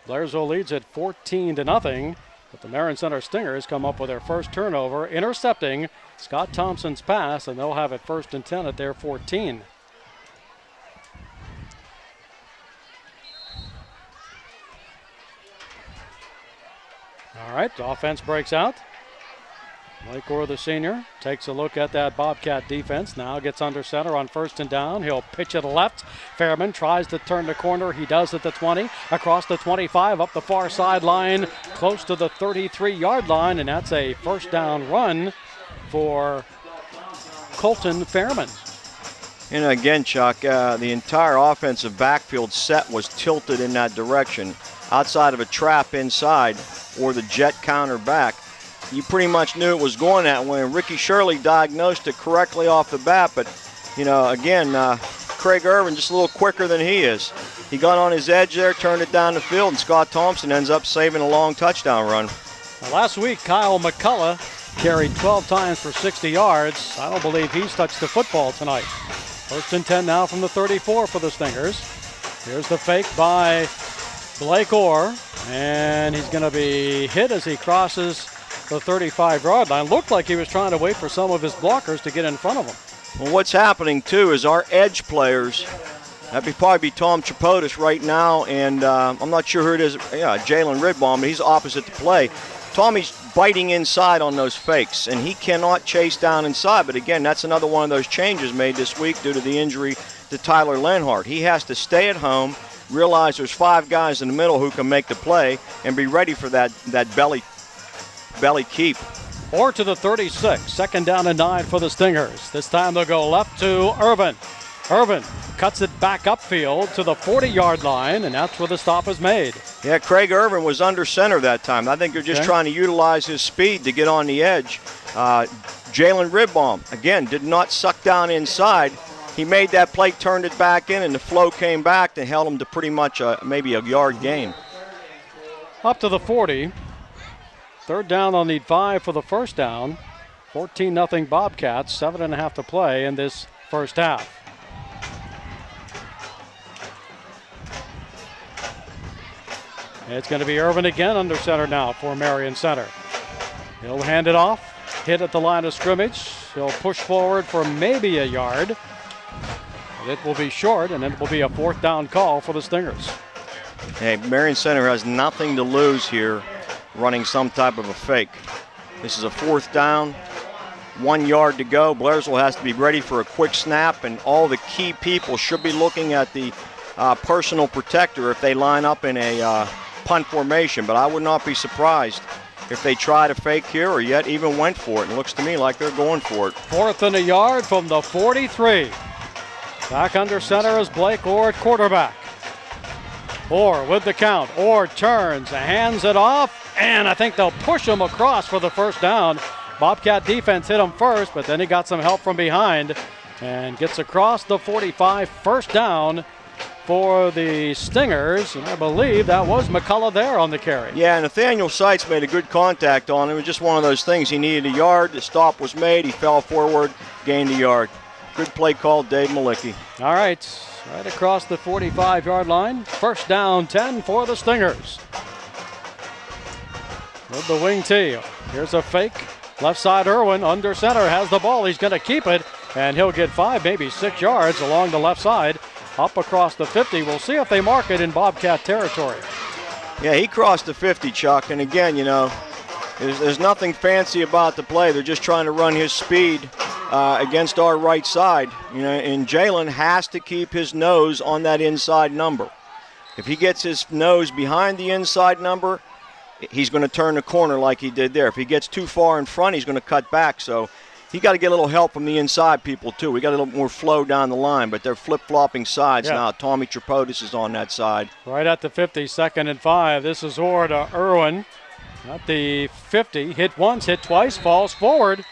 Blairsville leads at 14-0, but the Marion Center Stingers come up with their first turnover, intercepting Scott Thompson's pass, and they'll have it 1st and 10 at their 14. All right, the offense breaks out. Blake Orr, the senior, takes a look at that Bobcat defense. Now gets under center on 1st and down. He'll pitch it left. Fairman tries to turn the corner. He does at the 20, across the 25, up the far sideline, close to the 33-yard line, and that's a 1st down run for Colton Fairman. And again, Chuck, the entire offensive backfield set was tilted in that direction. Outside of a trap inside or the jet counter back, you pretty much knew it was going that way. And Ricky Shirley diagnosed it correctly off the bat. But, again, Craig Irvin just a little quicker than he is. He got on his edge there, turned it down the field, and Scott Thompson ends up saving a long touchdown run. Well, last week, Kyle McCullough carried 12 times for 60 yards. I don't believe he's touched the football tonight. 1st and 10 now from the 34 for the Stingers. Here's the fake by Blake Orr, and he's going to be hit as he crosses the 35-yard line. Looked like he was trying to wait for some of his blockers to get in front of him. Well, what's happening, too, is our edge players, that'd probably be Tom Tripodis right now, and I'm not sure who it is, Jalen Ridbaum, but he's opposite the play. Tommy's biting inside on those fakes, and he cannot chase down inside. But again, that's another one of those changes made this week due to the injury to Tyler Lenhart. He has to stay at home, realize there's 5 guys in the middle who can make the play, and be ready for that belly keep. Or to the 36, 2nd down and 9 for the Stingers. This time they'll go left to Irvin. Irvin cuts it back upfield to the 40-yard line, and that's where the stop is made. Yeah, Craig Irvin was under center that time. I think they're just trying to utilize his speed to get on the edge. Jalen Ridbaum, again, did not suck down inside. He made that play, turned it back in, and the flow came back and held him to pretty much maybe a yard gain. Up to the 40. 3rd down, they'll need 5 for the first down. 14-0 Bobcats, 7.5 to play in this first half. It's going to be Irvin again under center now for Marion Center. He'll hand it off, hit at the line of scrimmage. He'll push forward for maybe a yard. It will be short, and it will be a 4th down call for the Stingers. Hey, Marion Center has nothing to lose here running some type of a fake. This is a 4th down, 1 yard to go. Blairsville has to be ready for a quick snap, and all the key people should be looking at the personal protector if they line up in a punt formation. But I would not be surprised if they try to fake here or yet even went for it. It looks to me like they're going for it. 4th and a yard from the 43. Back under center is Blake Orr at quarterback. Orr with the count. Orr turns, hands it off, and I think they'll push him across for the first down. Bobcat defense hit him first, but then he got some help from behind and gets across the 45. 1st down for the Stingers, and I believe that was McCullough there on the carry. Yeah, Nathaniel Seitz made a good contact on him. It was just one of those things. He needed a yard. The stop was made. He fell forward, gained a yard. Good play call, Dave Malicki. All right across the 45-yard line. 1st down, 10 for the Stingers. With the wing tee. Here's a fake. Left side, Irwin under center has the ball. He's going to keep it, and he'll get 5, maybe 6 yards along the left side. Up across the 50. We'll see if they mark it in Bobcat territory. Yeah, he crossed the 50, Chuck. And again, there's nothing fancy about the play. They're just trying to run his speed against our right side. And Jalen has to keep his nose on that inside number. If he gets his nose behind the inside number, he's going to turn the corner like he did there. If he gets too far in front, he's going to cut back. So he got to get a little help from the inside people, too. We got a little more flow down the line, but they're flip-flopping sides now. Tommy Tripodis is on that side. Right at the 50, 2nd and 5. This is Orr to Irwin. At the 50, hit once, hit twice, falls forward.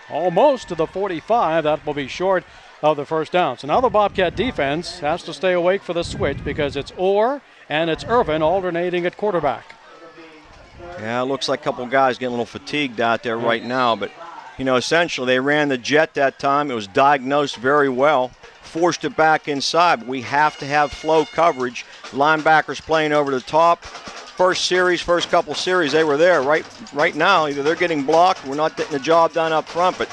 Almost to the 45. That will be short of the first down. So now the Bobcat defense has to stay awake for the switch because it's Orr and it's Irvin alternating at quarterback. Yeah, it looks like a couple guys getting a little fatigued out there right now, but essentially they ran the jet that time. It was diagnosed very well, forced it back inside. But we have to have flow coverage. Linebackers playing over the top. First couple series, they were there. Right now, either they're getting blocked, we're not getting the job done up front, but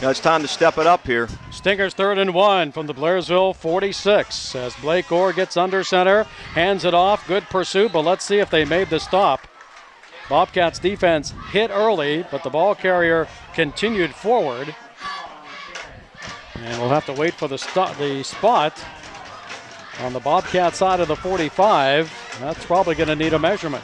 it's time to step it up here. Stingers 3rd and 1 from the Blairsville 46 as Blake Orr gets under center, hands it off. Good pursuit, but let's see if they made the stop. Bobcats defense hit early, but the ball carrier continued forward. And we'll have to wait for the spot on the Bobcat side of the 45. That's probably going to need a measurement.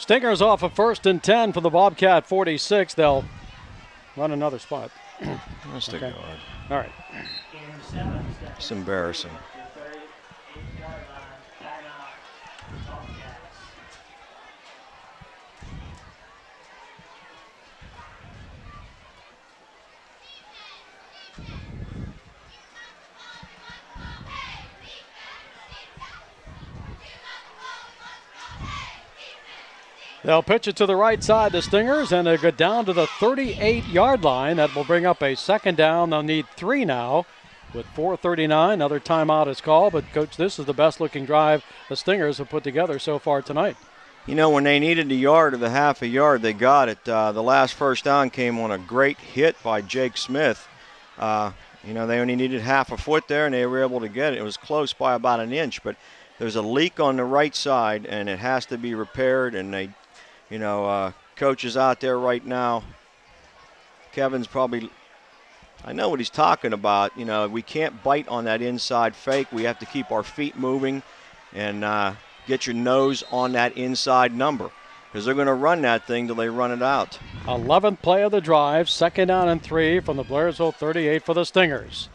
Stingers off of 1st and 10 for the Bobcat 46. They'll run another spot. That's the guard. All right. It's embarrassing. They'll pitch it to the right side, the Stingers, and they'll go down to the 38-yard line. That will bring up a 2nd down. They'll need 3 now with 4:39. Another timeout is called, but, Coach, this is the best-looking drive the Stingers have put together so far tonight. You know, when they needed a yard or the half a yard, they got it. The last 1st down came on a great hit by Jake Smith. You know, they only needed half a foot there, and they were able to get it. It was close by about an inch, but there's a leak on the right side, and it has to be repaired, and they – you know, coach is out there right now. Kevin's probably, I know what he's talking about. You know, we can't bite on that inside fake. We have to keep our feet moving and get your nose on that inside number because they're going to run that thing till they run it out. 11th play of the drive, 2nd down and 3 from the Blairsville 38 for the Stingers.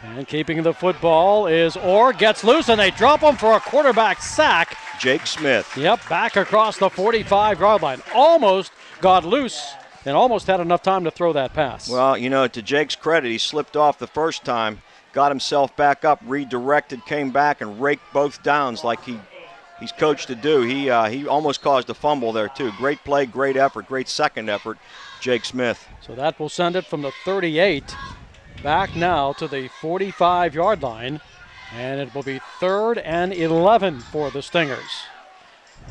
And keeping the football is Orr, gets loose, and they drop him for a quarterback sack. Jake Smith. Yep, back across the 45-yard line. Almost got loose and almost had enough time to throw that pass. Well, you know, to Jake's credit, he slipped off the first time, got himself back up, redirected, came back, and raked both downs like he's coached to do. He almost caused a fumble there, too. Great play, great effort, great second effort, Jake Smith. So that will send it from the 38 back now to the 45-yard line. And it will be 3rd and 11 for the Stingers.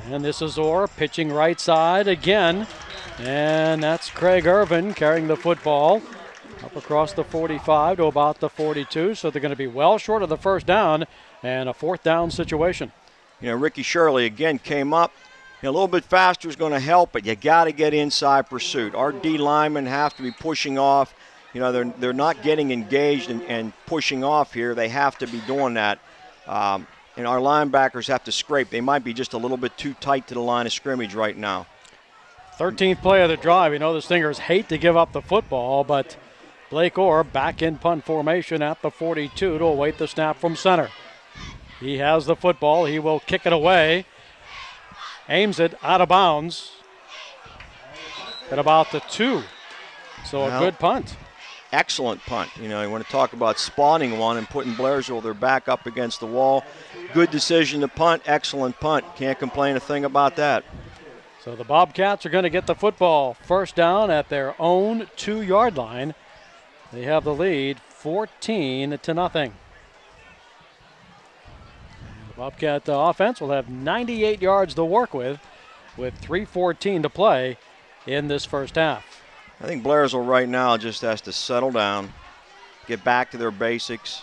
And this is Orr pitching right side again. And that's Craig Irvin carrying the football up across the 45 to about the 42. So they're going to be well short of the 1st down and a 4th down situation. You know, Ricky Shirley again came up. You know, a little bit faster is going to help, but you got to get inside pursuit. Our D linemen have to be pushing off. You know, they're not getting engaged and pushing off here. They have to be doing that. And our linebackers have to scrape. They might be just a little bit too tight to the line of scrimmage right now. 13th play of the drive. You know the Stingers hate to give up the football, but Blake Orr back in punt formation at the 42 to await the snap from center. He has the football. He will kick it away. Aims it out of bounds at about the 2. So a good punt. Excellent punt. You know, you want to talk about spawning one and putting Blairsville their back up against the wall. Good decision to punt. Excellent punt. Can't complain a thing about that. So the Bobcats are going to get the football 1st down at their own 2-yard line. They have the lead 14-0. The Bobcat offense will have 98 yards to work with 3:14 to play in this 1st half. I think Blairsville right now just has to settle down, get back to their basics.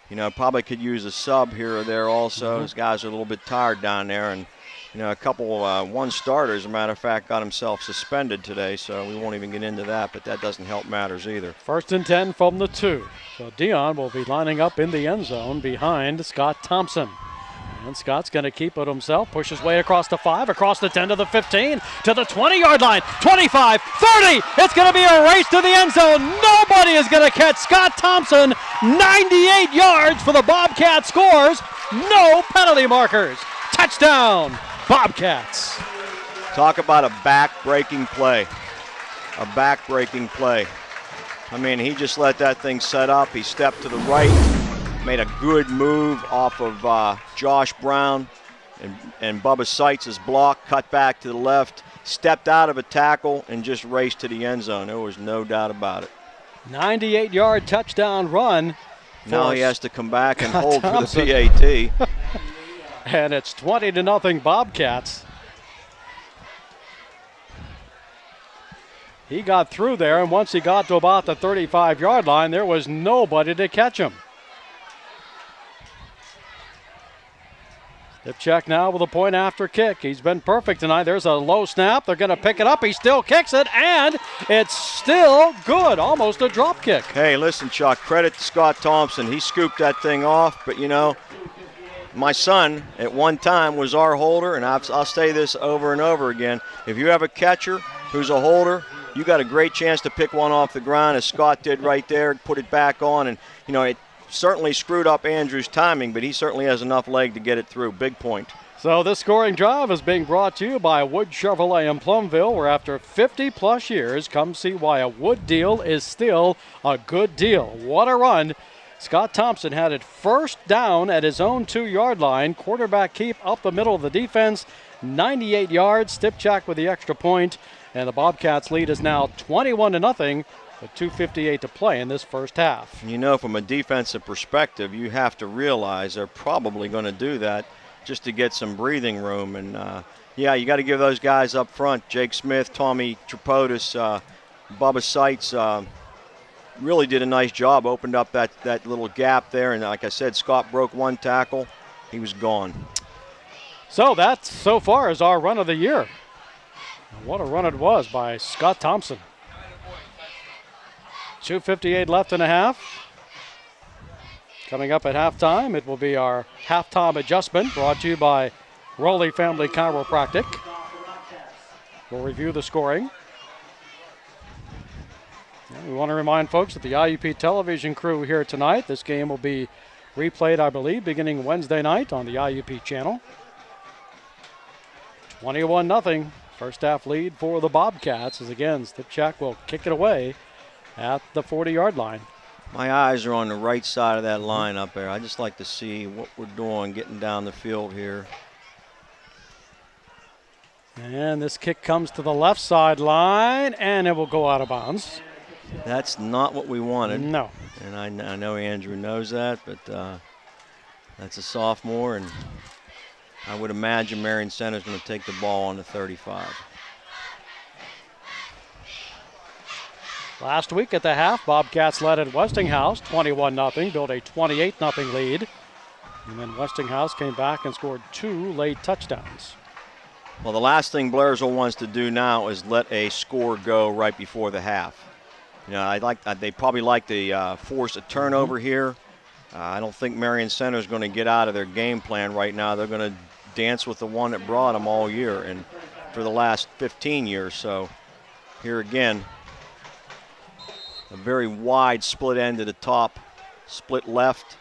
You know, probably could use a sub here or there also. Those guys are a little bit tired down there. And, you know, a couple, one starter, as a matter of fact, got himself suspended today, so we won't even get into that, but that doesn't help matters either. 1st and 10 from the 2. So Dion will be lining up in the end zone behind Scott Thompson. And Scott's going to keep it himself, push his way across the 5, across the 10 to the 15, to the 20-yard line, 25, 30. It's going to be a race to the end zone. Nobody is going to catch Scott Thompson. 98 yards for the Bobcat scores. No penalty markers. Touchdown, Bobcats. Talk about a back-breaking play. A back-breaking play. I mean, he just let that thing set up. He stepped to the right. Made a good move off of Josh Brown and Bubba Seitz' block, cut back to the left, stepped out of a tackle, and just raced to the end zone. There was no doubt about it. 98-yard touchdown run. Now he has to come back and hold Thompson for the PAT. And it's 20-0 Bobcats. He got through there, and once he got to about the 35-yard line, there was nobody to catch him. Dipchak now with a point after kick. He's been perfect tonight. There's a low snap. They're going to pick it up. He still kicks it, and it's still good. Almost a drop kick. Hey, listen, Chuck, credit to Scott Thompson. He scooped that thing off, but, you know, My son at one time was our holder, and I'll say this over and over again. If you have a catcher who's a holder, you got a great chance to pick one off the ground, as Scott did right there, put it back on, and it certainly screwed up Andrew's timing, but he certainly has enough leg to get it through. Big point. So this scoring drive is being brought to you by Wood Chevrolet in Plumville, where after 50-plus years, come see why a Wood deal is still a good deal. What a run. Scott Thompson had it first down at his own 2-yard line. Quarterback keep up the middle of the defense. 98 yards. Stipchak with the extra point. And the Bobcats lead is now 21-0 with 2:58 to play in this first half. From a defensive perspective, you have to realize they're probably going to do that just to get some breathing room. And, you got to give those guys up front, Jake Smith, Tommy Tripodis, Bubba Seitz, really did a nice job, opened up that little gap there. And like I said, Scott broke one tackle. He was gone. So that, so far, is our run of the year. What a run it was by Scott Thompson. 2:58 left in a half. Coming up at halftime, it will be our halftime adjustment brought to you by Rowley Family Chiropractic. We'll review the scoring. We want to remind folks that the IUP television crew here tonight, this game will be replayed, I believe, beginning Wednesday night on the IUP channel. 21-0. First half lead for the Bobcats as again Stipchak will kick it away at the 40-yard line. My eyes are on the right side of that line up there. I just like to see what we're doing getting down the field here. And this kick comes to the left sideline, and it will go out of bounds. That's not what we wanted. No. And I know Andrew knows that, but that's a sophomore, and I would imagine Marion Center's going to take the ball on the 35. Last week at the half, Bobcats led at Westinghouse 21-0, built a 28-0 lead. And then Westinghouse came back and scored 2 late touchdowns. Well, the last thing Blairsville wants to do now is let a score go right before the half. They probably like to force a turnover here. I don't think Marion Center is going to get out of their game plan right now. They're going to dance with the one that brought them all year and for the last 15 years. So here again, a very wide split end to the top, split left,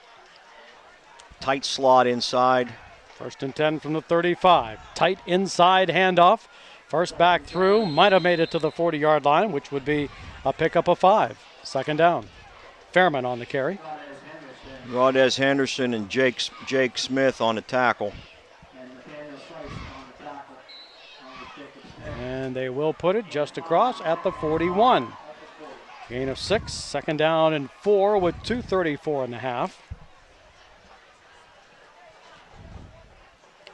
tight slot inside. 1st and 10 from the 35. Tight inside handoff. First back through, might have made it to the 40-yard line, which would be a pickup of 5. 2nd down. Fairman on the carry. Rodez Henderson and Jake Smith on the tackle. And they will put it just across at the 41. Gain of 6, 2nd down and 4 with 2:34 in the half.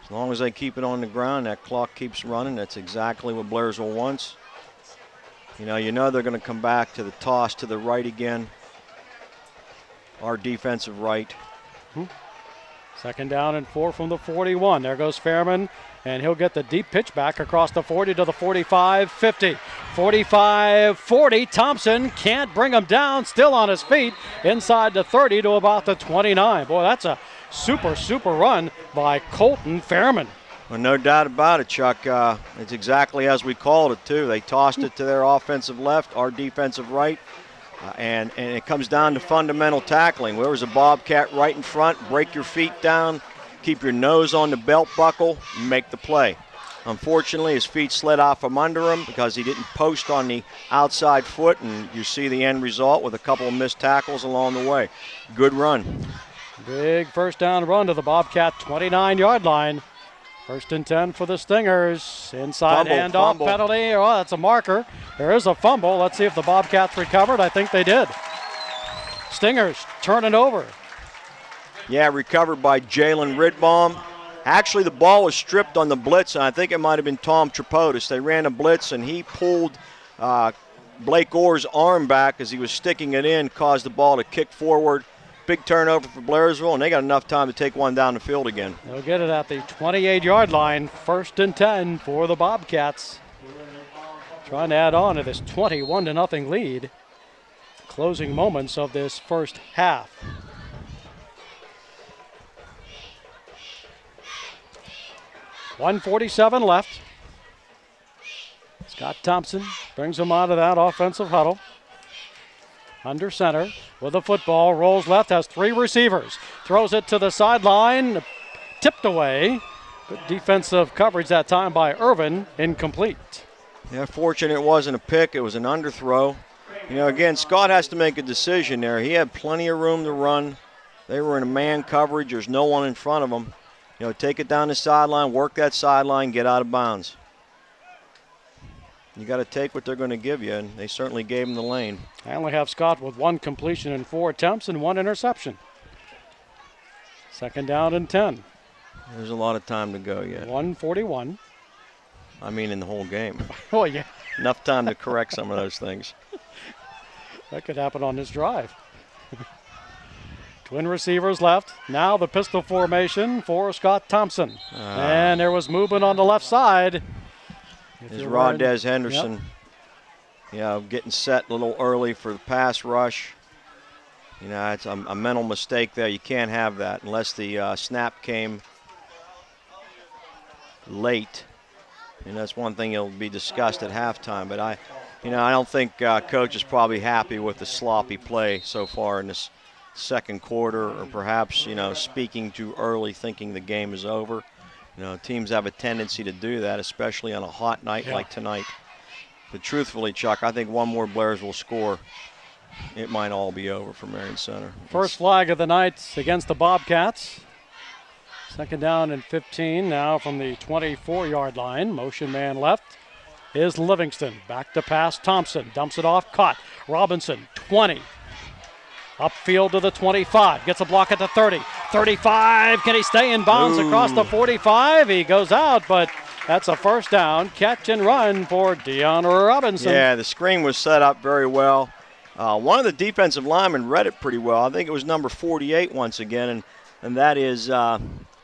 As long as they keep it on the ground, that clock keeps running. That's exactly what Blairsville wants. You know they're going to come back to the toss to the right again. Our defensive right. 2nd down and 4 from the 41. There goes Fairman, and he'll get the deep pitch back across the 40 to the 45, 50, 45, 40. Thompson can't bring him down, still on his feet, inside the 30 to about the 29. Boy, that's a super run by Colton Fairman. Well, no doubt about it, Chuck. It's exactly as we called it, too. They tossed it to their offensive left, our defensive right. And it comes down to fundamental tackling. There was a Bobcat right in front. Break your feet down, keep your nose on the belt buckle, and make the play. Unfortunately, his feet slid off from under him because he didn't post on the outside foot, and you see the end result with a couple of missed tackles along the way. Good run. Big 1st down run to the Bobcat 29-yard line. 1st and 10 for the Stingers. Inside handoff penalty. Oh, that's a marker. There is a fumble. Let's see if the Bobcats recovered. I think they did. Stingers turn it over. Yeah, recovered by Jalen Ridbaum. Actually, the ball was stripped on the blitz, and I think it might have been Tom Tripodis. They ran a blitz, and he pulled Blake Orr's arm back as he was sticking it in, caused the ball to kick forward. Big turnover for Blairsville, and they got enough time to take one down the field again. They'll get it at the 28-yard line. 1st and 10 for the Bobcats. Trying to add on to this 21-0 lead. Closing moments of this first half. 1:47 left. Scott Thompson brings him out of that offensive huddle. Under center with the football, rolls left, has 3 receivers. Throws it to the sideline, tipped away. Good defensive coverage that time by Irvin, incomplete. Yeah, fortunate it wasn't a pick, it was an underthrow. Again, Scott has to make a decision there. He had plenty of room to run. They were in a man coverage, there's no one in front of him. Take it down the sideline, work that sideline, get out of bounds. You got to take what they're going to give you, and they certainly gave him the lane. I only have Scott with 1 completion in 4 attempts and 1 interception. 2nd down and 10. There's a lot of time to go yet. 1:41. I mean, in the whole game. Oh, yeah. Enough time to correct some of those things. That could happen on this drive. Twin receivers left. Now the pistol formation for Scott Thompson. And there was movement on the left side. Is Rodez Henderson, getting set a little early for the pass rush. It's a mental mistake there. You can't have that unless the snap came late. And that's one thing that'll be discussed at halftime. But I don't think coach is probably happy with the sloppy play so far in this second quarter, or perhaps, speaking too early, thinking the game is over. Teams have a tendency to do that, especially on a hot night like tonight. But truthfully, Chuck, I think one more Blairsville score, it might all be over for Marion Center. First flag of the night against the Bobcats. 2nd down and 15 now from the 24-yard line. Motion man left is Livingston. Back to pass, Thompson. Dumps it off, caught. Robinson, 20. Upfield to the 25. Gets a block at the 30. 35. Can he stay in bounds across the 45? He goes out, but that's a 1st down. Catch and run for Dion Robinson. Yeah, the screen was set up very well. One of the defensive linemen read it pretty well. I think it was number 48 once again, and that is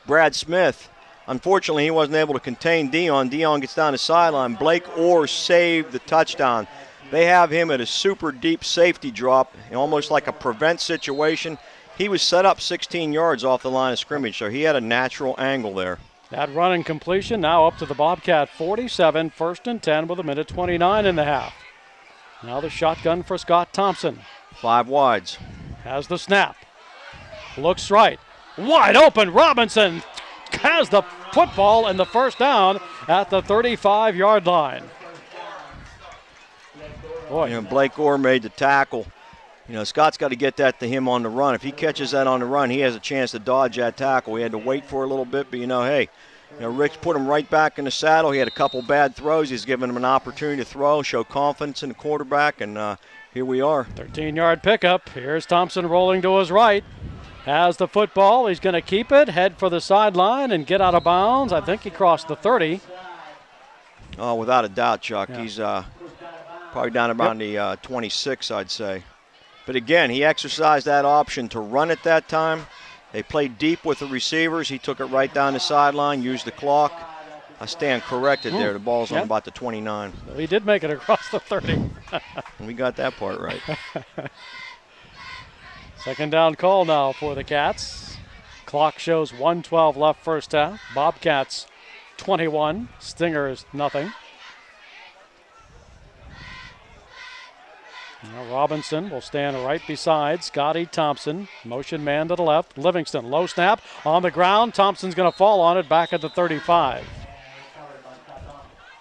Brad Smith. Unfortunately, he wasn't able to contain Dion. Dion gets down the sideline. Blake Orr saved the touchdown. They have him at a super deep safety drop, almost like a prevent situation. He was set up 16 yards off the line of scrimmage, so he had a natural angle there. That run and completion now up to the Bobcat 47, 1st and 10 with 1:29 in the half. Now the shotgun for Scott Thompson. 5 wides. Has the snap. Looks right. Wide open. Robinson has the football and the 1st down at the 35-yard line. Boy. Blake Orr made the tackle. Scott's got to get that to him on the run. If he catches that on the run, he has a chance to dodge that tackle. He had to wait for a little bit, but Rick's put him right back in the saddle. He had a couple bad throws. He's given him an opportunity to throw, show confidence in the quarterback, and here we are. 13-yard pickup. Here's Thompson rolling to his right. Has the football. He's going to keep it, head for the sideline, and get out of bounds. I think he crossed the 30. Oh, without a doubt, Chuck. Yeah. He's probably down around the 26, I'd say. But again, he exercised that option to run at that time. They played deep with the receivers. He took it right down the sideline, used the clock. I stand corrected there. The ball's on about the 29. Well, he did make it across the 30. We got that part right. 2nd down call now for the Cats. Clock shows 1:12 left 1st half. Bobcats 21, Stingers nothing. Now Robinson will stand right beside Scotty Thompson. Motion man to the left. Livingston, low snap on the ground. Thompson's going to fall on it back at the 35.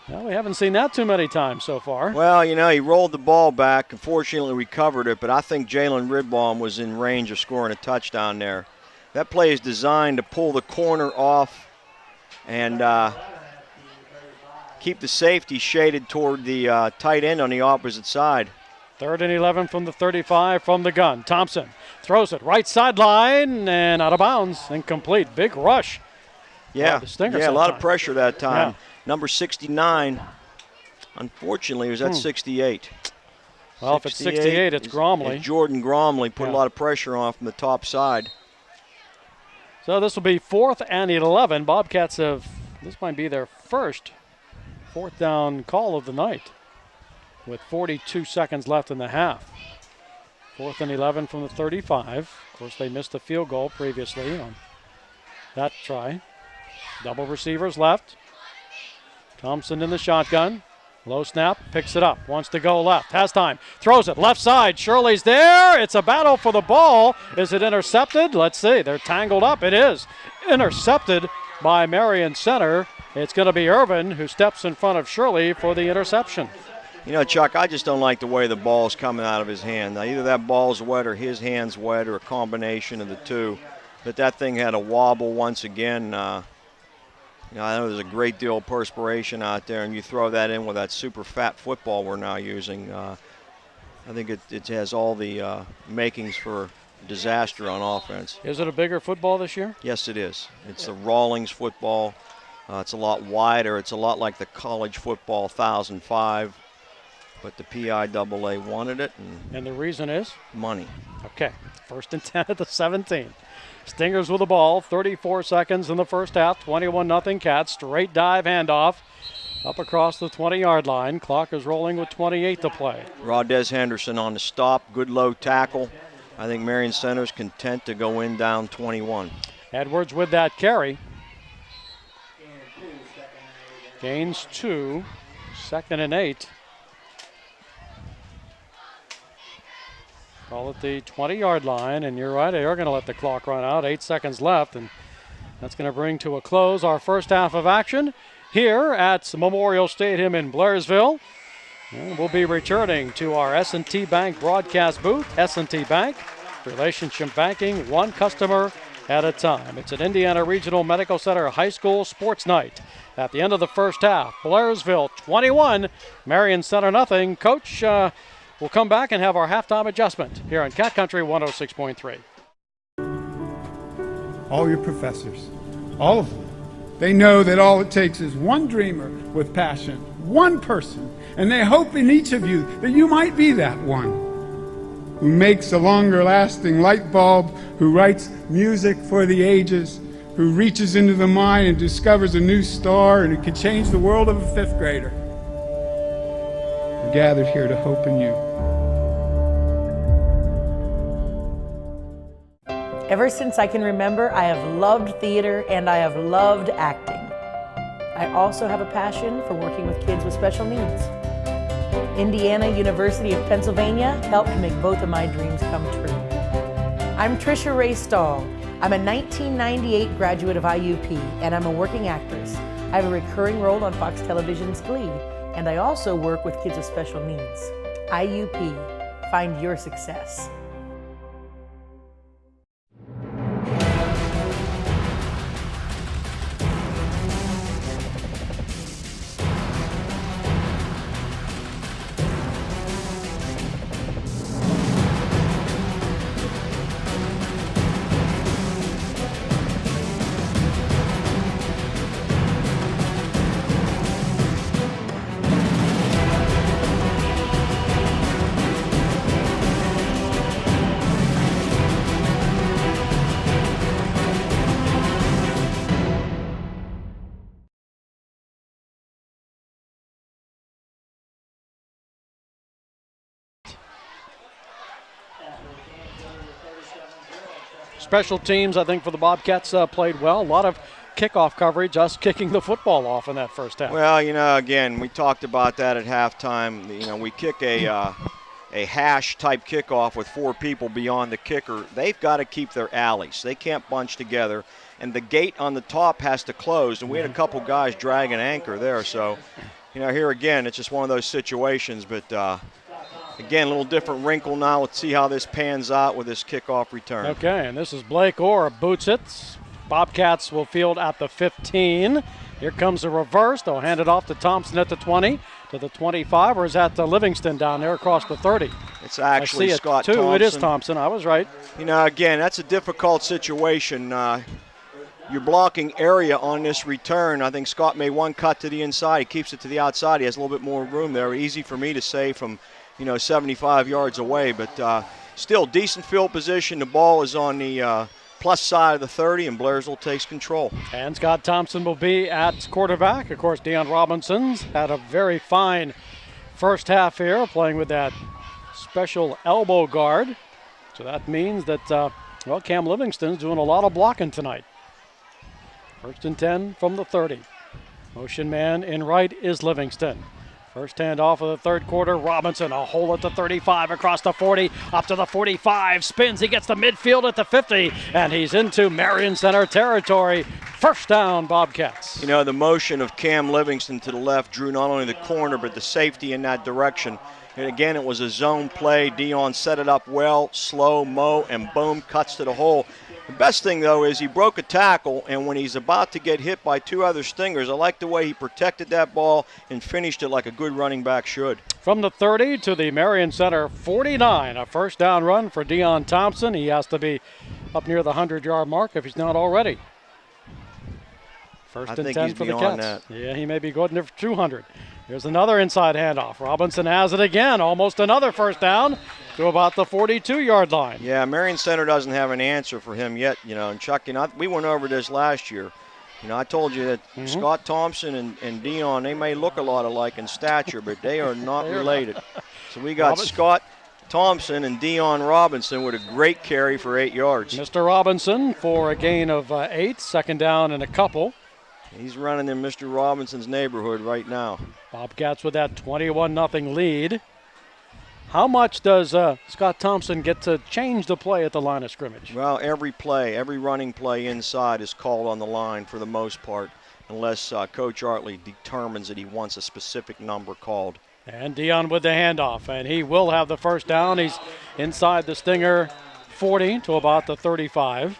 Well, we haven't seen that too many times so far. Well, he rolled the ball back. Unfortunately, recovered it, but I think Jalen Ridbaum was in range of scoring a touchdown there. That play is designed to pull the corner off and keep the safety shaded toward the tight end on the opposite side. 3rd and 11 from the 35 from the gun. Thompson throws it right sideline and out of bounds. Incomplete. Big rush. Yeah, a lot of pressure that time. Yeah. Number 69, unfortunately, was at 68. Well, 68, if it's 68, it's Gromley. Jordan Gromley put a lot of pressure on from the top side. So this will be 4th and 11. Bobcats this might be their first 4th down call of the night with 42 seconds left in the half. 4th and 11 from the 35. Of course, they missed a field goal previously on that try. Double receivers left. Thompson in the shotgun. Low snap, picks it up, wants to go left, has time, throws it left side. Shirley's there. It's a battle for the ball. Is it intercepted? Let's see. They're tangled up. It is intercepted by Marion Center. It's going to be Irvin who steps in front of Shirley for the interception. You know, Chuck, I just don't like the way the ball's coming out of his hand. Now, either that ball's wet or his hand's wet or a combination of the two. But that thing had a wobble once again. I know there's a great deal of perspiration out there, and you throw that in with that super fat football we're now using. I think it has all the makings for disaster on offense. Is it a bigger football this year? Yes, it is. It's a Rawlings football. It's a lot wider. It's a lot like the college football 1005, but the PIAA wanted it. And the reason is? Money. Okay, 1st and 10 at the 17. Stingers with the ball, 34 seconds in the first half, 21-0 Cats. Straight dive handoff up across the 20-yard line. Clock is rolling with 28 to play. Rodez Henderson on the stop, good low tackle. I think Marion Center's content to go in down 21. Edwards with that carry. Gains 2, 2nd and 8. Call it the 20-yard line, and you're right, they are going to let the clock run out. 8 seconds left, and that's going to bring to a close our first half of action here at Memorial Stadium in Blairsville. And we'll be returning to our S&T Bank broadcast booth. S&T Bank, relationship banking, one customer at a time. It's an Indiana Regional Medical Center high school sports night. At the end of the first half, Blairsville 21, Marion Center nothing. Coach, we'll come back and have our halftime adjustment here on Cat Country 106.3. All your professors, all of them, they know that all it takes is one dreamer with passion, one person, and they hope in each of you that you might be that one who makes a longer lasting light bulb, who writes music for the ages, who reaches into the mind and discovers a new star and who can change the world of a 5th grader. We're gathered here to hope in you. Ever since I can remember, I have loved theater and I have loved acting. I also have a passion for working with kids with special needs. Indiana University of Pennsylvania helped make both of my dreams come true. I'm Trisha Ray Stahl. I'm a 1998 graduate of IUP and I'm a working actress. I have a recurring role on Fox Television's Glee, and I also work with kids with special needs. IUP, find your success. Special teams, I think, for the Bobcats played well. A lot of kickoff coverage, us kicking the football off in that first half. Well, again, we talked about that at halftime. We kick a hash-type kickoff with 4 people beyond the kicker. They've got to keep their alleys. They can't bunch together. And the gate on the top has to close. And we had a couple guys drag an anchor there. So, here again, it's just one of those situations. But, again, a little different wrinkle now. Let's see how this pans out with this kickoff return. Okay, and this is Blake Orr, boots it. Bobcats will field at the 15. Here comes the reverse. They'll hand it off to Thompson at the 20, to the 25, or is that Livingston down there across the 30? It's actually Scott Thompson. It is Thompson. I was right. Again, that's a difficult situation. Your blocking area on this return, I think Scott made one cut to the inside. He keeps it to the outside. He has a little bit more room there. Easy for me to say from 75 yards away, but still decent field position. The ball is on the plus side of the 30, and Blairsville takes control. And Scott Thompson will be at quarterback. Of course, Deion Robinson's had a very fine first half here, playing with that special elbow guard. So that means that, Cam Livingston's doing a lot of blocking tonight. First and 10 from the 30. Motion man in right is Livingston. First handoff of the third quarter, Robinson, a hole at the 35, across the 40, up to the 45, spins, he gets to midfield at the 50, and he's into Marion Center territory. First down, Bobcats. You know, the motion of Cam Livingston to the left drew not only the corner, but the safety in that direction. And again, it was a zone play. Dion set it up well, slow-mo, and boom, cuts to the hole. The best thing, though, is he broke a tackle, and when he's about to get hit by two other Stingers, I like the way he protected that ball and finished it like a good running back should. From the 30 to the Marion Center 49, a first down run for Dion Thompson. He has to be up near the 100-yard mark if he's not already. First and 10 for the Cats. That. Yeah, he may be going there for 200. Here's another inside handoff. Robinson has it again. Almost another first down to about the 42-yard line. Yeah, Marion Center doesn't have an answer for him yet, you know. And Chuck, you know, we went over this last year. You know, I told you that Scott Thompson and Dion, they may look a lot alike in stature, but they are not related. So we got Scott Thompson and Dion Robinson with a great carry for 8 yards. Mr. Robinson for a gain of 8, second down and a couple. He's running in Mr. Robinson's neighborhood right now. Bobcats with that 21-0 lead. How much does Scott Thompson get to change the play at the line of scrimmage? Well, every play, every running play inside is called on the line for the most part, unless Coach Artley determines that he wants a specific number called. And Dion with the handoff, and he will have the first down. He's inside the Stinger 40 to about the 35.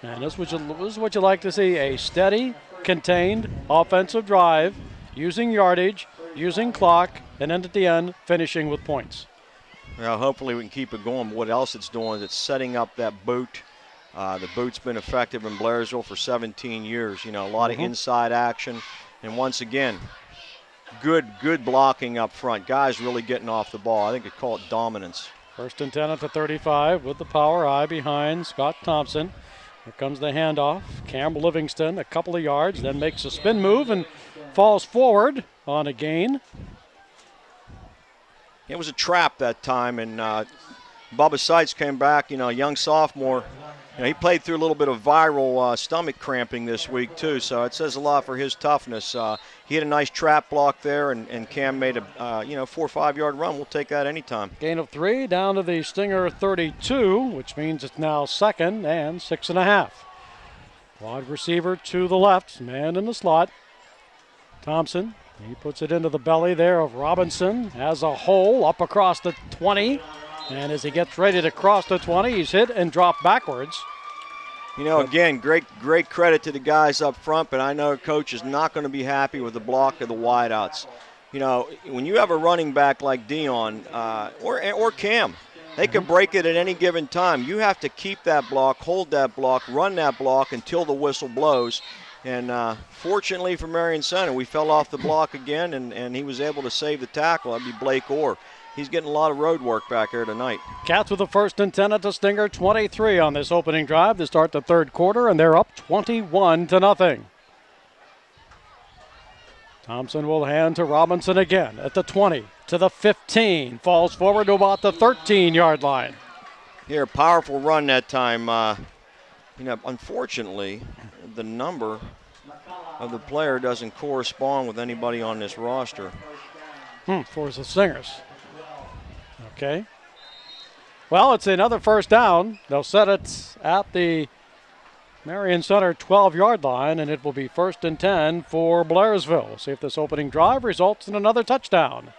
And this is what you like to see, a steady, contained offensive drive, using yardage, using clock, and then at the end, finishing with points. Well, hopefully we can keep it going. But what else it's doing is it's setting up that boot. The boot's been effective in Blairsville for 17 years. You know, a lot of inside action. And once again, good blocking up front. Guys really getting off the ball. I think they call it dominance. First and 10 at the 35 with the power eye behind Scott Thompson. Here comes the handoff. Cam Livingston, a couple of yards, then makes a spin move and falls forward on a gain. It was a trap that time, and Bubba Seitz came back, you know, a young sophomore. You know, he played through a little bit of viral stomach cramping this week, too, so it says a lot for his toughness. He had a nice trap block there, and Cam made a 4 or 5 yard run. We'll take that anytime. Gain of 3 down to the Stinger 32, which means it's now second and 6.5. Wide receiver to the left, man in the slot. Thompson, he puts it into the belly there of Robinson, has a hole up across the 20. And as he gets ready to cross the 20, he's hit and dropped backwards. You know, again, great credit to the guys up front, but I know Coach is not going to be happy with the block of the wideouts. You know, when you have a running back like Dion or Cam, they can break it at any given time. You have to keep that block, hold that block, run that block until the whistle blows. And fortunately for Marion Center, we fell off the block again, and he was able to save the tackle. That'd be Blake Orr. He's getting a lot of road work back here tonight. Cats with the first and 10 at the Stinger 23 on this opening drive to start the third quarter, and they're up 21-0. Thompson will hand to Robinson again at the 20 to the 15. Falls forward to about the 13-yard line. Here, powerful run that time. Unfortunately, the number of the player doesn't correspond with anybody on this roster. For the Stingers. Okay. Well, it's another first down. They'll set it at the Marion Center 12-yard line, and it will be first and 10 for Blairsville. See if this opening drive results in another touchdown.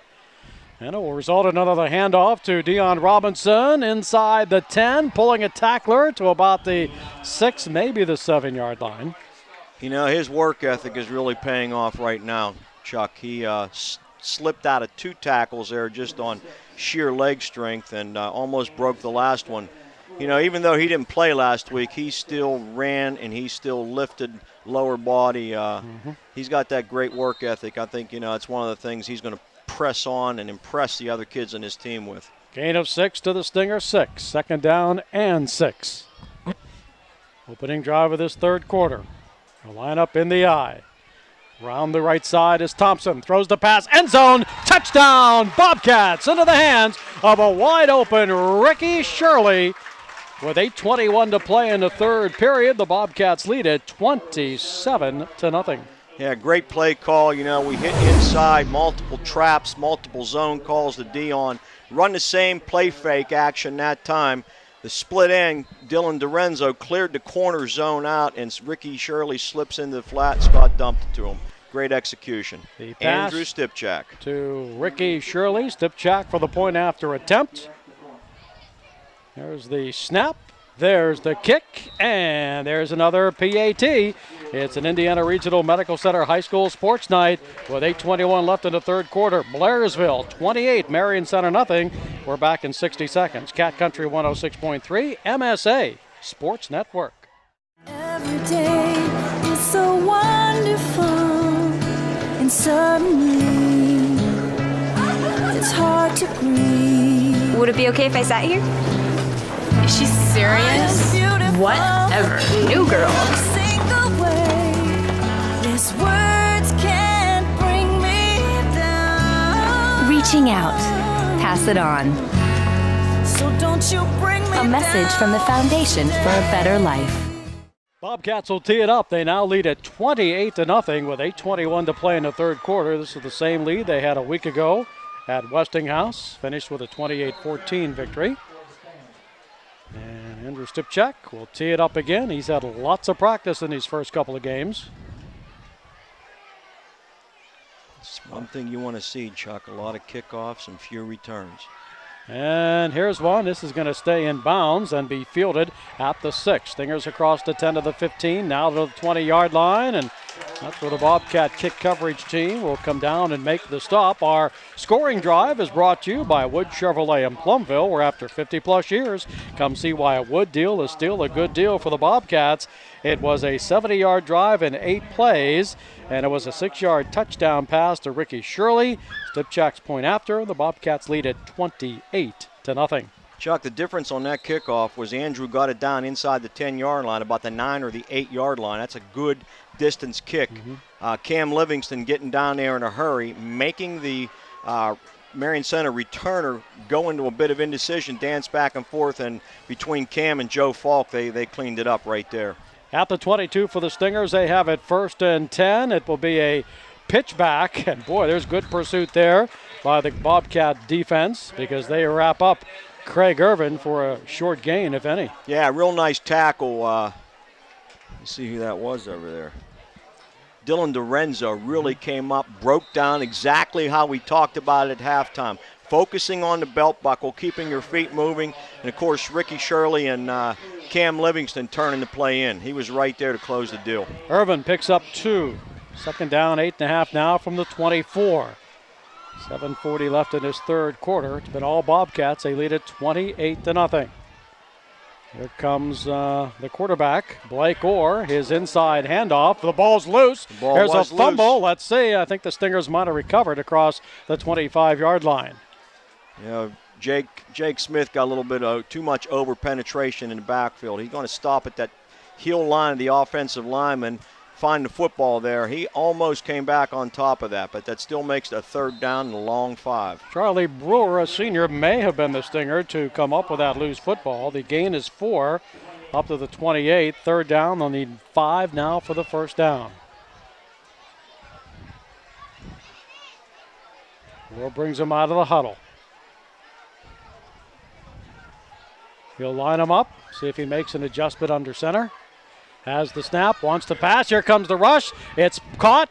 And it will result in another handoff to Dion Robinson inside the 10, pulling a tackler to about the 6, maybe the 7-yard line. You know, his work ethic is really paying off right now, Chuck. He slipped out of 2 tackles there just on sheer leg strength and almost broke the last one. You know, even though he didn't play last week, he still ran and he still lifted lower body. He's got that great work ethic. I think, you know, it's one of the things he's going to press on and impress the other kids in his team with. Gain of 6 to the Stinger 6. Second down and 6. Opening drive of this third quarter. A lineup in the eye. Around the right side is Thompson. Throws the pass. End zone. Touchdown. Bobcats into the hands of a wide open Ricky Shirley. With 8:21 to play in the third period, the Bobcats lead it 27-0. Yeah, great play call. You know, we hit inside, multiple traps, multiple zone calls to Dion. Run the same play fake action that time. The split end, Dylan Dorenzo cleared the corner zone out, and Ricky Shirley slips into the flat. Scott dumped it to him. Great execution. Andrew Stipchak. To Ricky Shirley. Stipchak for the point after attempt. There's the snap. There's the kick, and there's another PAT. It's an Indiana Regional Medical Center High School sports night with 8:21 left in the third quarter. Blairsville 28, Marion Center nothing. We're back in 60 seconds. Cat Country 106.3, MSA Sports Network. Every day is so wonderful, and suddenly it's hard to breathe. Would it be okay if I sat here? Is she serious? Whatever. New girl. Yes, words can't bring me down. Reaching out. Pass it on. So don't you bring me A message from the Foundation for a Better Life. Bobcats will tee it up. They now lead at 28-0 with 8:21 to play in the third quarter. This is the same lead they had a week ago at Westinghouse. Finished with a 28-14 victory. And Andrew Stipchak will tee it up again. He's had lots of practice in these first couple of games. It's one thing you want to see, Chuck, a lot of kickoffs and few returns. And here's one. This is going to stay in bounds and be fielded at the 6. Stingers across the 10 to the 15, now to the 20-yard line, and that's where the Bobcat kick coverage team will come down and make the stop. Our scoring drive is brought to you by Wood Chevrolet in Plumville, where after 50-plus years, come see why a Wood deal is still a good deal for the Bobcats. It was a 70-yard drive in 8 plays, and it was a 6-yard touchdown pass to Ricky Shirley. Stipchak's point after, the Bobcats lead at 28-0. Chuck, the difference on that kickoff was Andrew got it down inside the 10-yard line, about the 9 or the 8-yard line. That's a good distance kick. Cam Livingston getting down there in a hurry, making the Marion Center returner go into a bit of indecision, dance back and forth, and between Cam and Joe Falk, they cleaned it up right there. At the 22 for the Stingers, they have it 1st and 10. It will be a pitch back, and boy, there's good pursuit there by the Bobcat defense because they wrap up Craig Irvin for a short gain, if any. Yeah, real nice tackle. Let's see who that was over there. Dylan Dorenzo really came up, broke down exactly how we talked about it at halftime. Focusing on the belt buckle, keeping your feet moving, and of course Ricky Shirley and Cam Livingston turning the play in. He was right there to close the deal. Irvin picks up 2. Second down, 8.5 now from the 24. 7:40 left in this third quarter. It's been all Bobcats. They lead it 28-0. Here comes the quarterback, Blake Orr, his inside handoff. The ball's loose. There's a fumble. Let's see. I think the Stingers might have recovered across the 25-yard line. You know, Jake Smith got a little bit of too much over penetration in the backfield. He's going to stop at that heel line of the offensive lineman, find the football there. He almost came back on top of that, but that still makes a 3rd down and a long 5. Charlie Brewer, a senior, may have been the Stinger to come up with that loose football. The gain is 4 up to the 28. 3rd down. They'll need 5 now for the 1st down. Brewer brings him out of the huddle. He'll line him up, see if he makes an adjustment under center. Has the snap, wants to pass. Here comes the rush. It's caught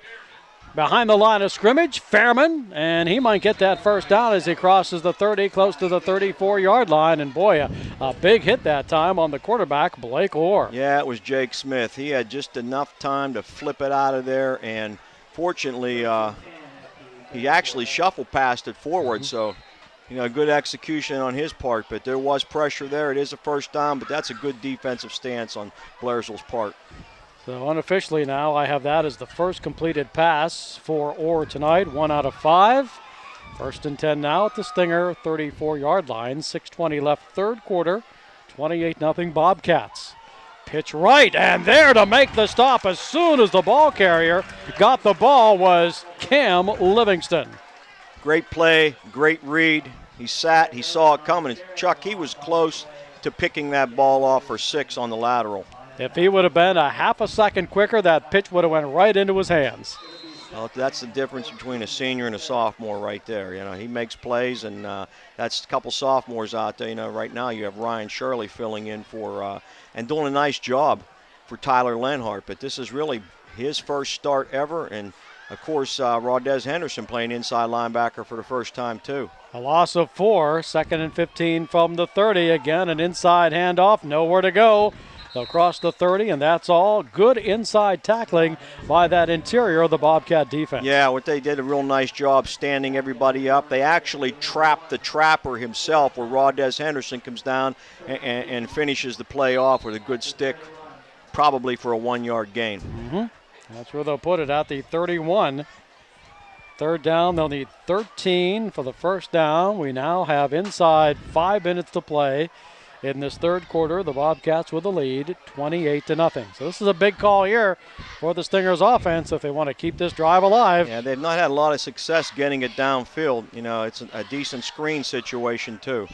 behind the line of scrimmage. Fairman, and he might get that 1st down as he crosses the 30, close to the 34-yard line. And boy, a big hit that time on the quarterback, Blake Orr. Yeah, it was Jake Smith. He had just enough time to flip it out of there, and fortunately, he actually shuffle passed it forward. So, you know, good execution on his part, but there was pressure there. It is a 1st down, but that's a good defensive stance on Blairsville's part. So unofficially now, I have that as the first completed pass for Orr tonight, 1 out of 5. 1st and 10 now at the Stinger 34-yard line. 6:20 left, 3rd quarter, 28-0 Bobcats. Pitch right, and there to make the stop as soon as the ball carrier got the ball was Cam Livingston. Great play, great read. He sat, he saw it coming. Chuck, he was close to picking that ball off for 6 on the lateral. If he would have been a half a second quicker, that pitch would have went right into his hands. Well, that's the difference between a senior and a sophomore right there. You know, he makes plays, and that's a couple sophomores out there. You know, right now you have Ryan Shirley filling in for and doing a nice job for Tyler Lenhart. But this is really his first start ever, and of course Rodez Henderson playing inside linebacker for the first time too. A loss of 4, 2nd and 15 from the 30. Again, an inside handoff, nowhere to go. They'll cross the 30, and that's all. Good inside tackling by that interior of the Bobcat defense. Yeah, what they did a real nice job standing everybody up. They actually trapped the trapper himself, where Rodez Henderson comes down and finishes the play off with a good stick, probably for a 1-yard gain. That's where they'll put it at the 31. Third down, they'll need 13 for the first down. We now have inside 5 minutes to play. In this third quarter, the Bobcats with the lead, 28-0. So this is a big call here for the Stingers offense if they want to keep this drive alive. Yeah, they've not had a lot of success getting it downfield. You know, it's a decent screen situation too.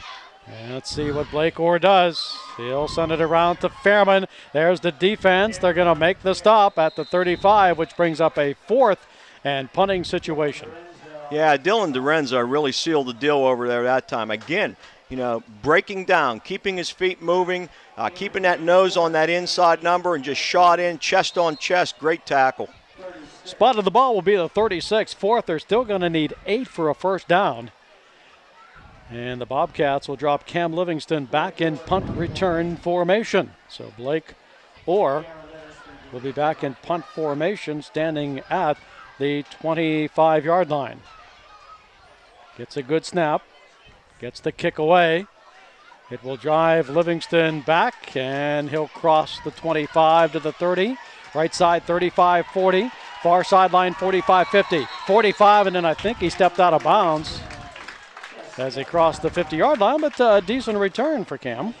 And let's see what Blake Orr does. He'll send it around to Fairman. There's the defense. They're going to make the stop at the 35, which brings up a 4th and punting situation. Yeah, Dylan Dorenza really sealed the deal over there that time. Again, you know, breaking down, keeping his feet moving, keeping that nose on that inside number, and just shot in chest on chest. Great tackle. Spot of the ball will be the 36. 4th, they're still going to need 8 for a first down. And the Bobcats will drop Cam Livingston back in punt return formation. So Blake Orr will be back in punt formation, standing at the 25-yard line. Gets a good snap. Gets the kick away. It will drive Livingston back, and he'll cross the 25 to the 30. Right side 35-40. Far sideline 45-50. 45, and then I think he stepped out of bounds as he crossed the 50-yard line, but a decent return for Cam.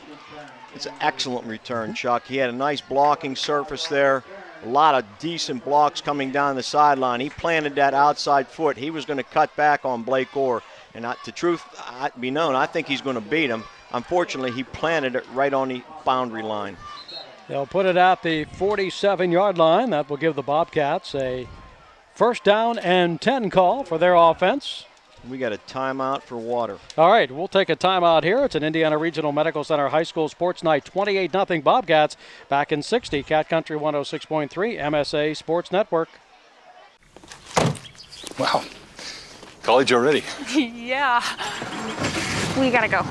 It's an excellent return, Chuck. He had a nice blocking surface there. A lot of decent blocks coming down the sideline. He planted that outside foot. He was going to cut back on Blake Orr. And the truth be known, I think he's going to beat him. Unfortunately, he planted it right on the boundary line. They'll put it at the 47-yard line. That will give the Bobcats a first down and 10 call for their offense. We got a timeout for water. All right, we'll take a timeout here. It's an Indiana Regional Medical Center High School Sports Night, 28-0 Bobcats back in 60. Cat Country 106.3, MSA Sports Network. Wow. College already. Yeah. We gotta go.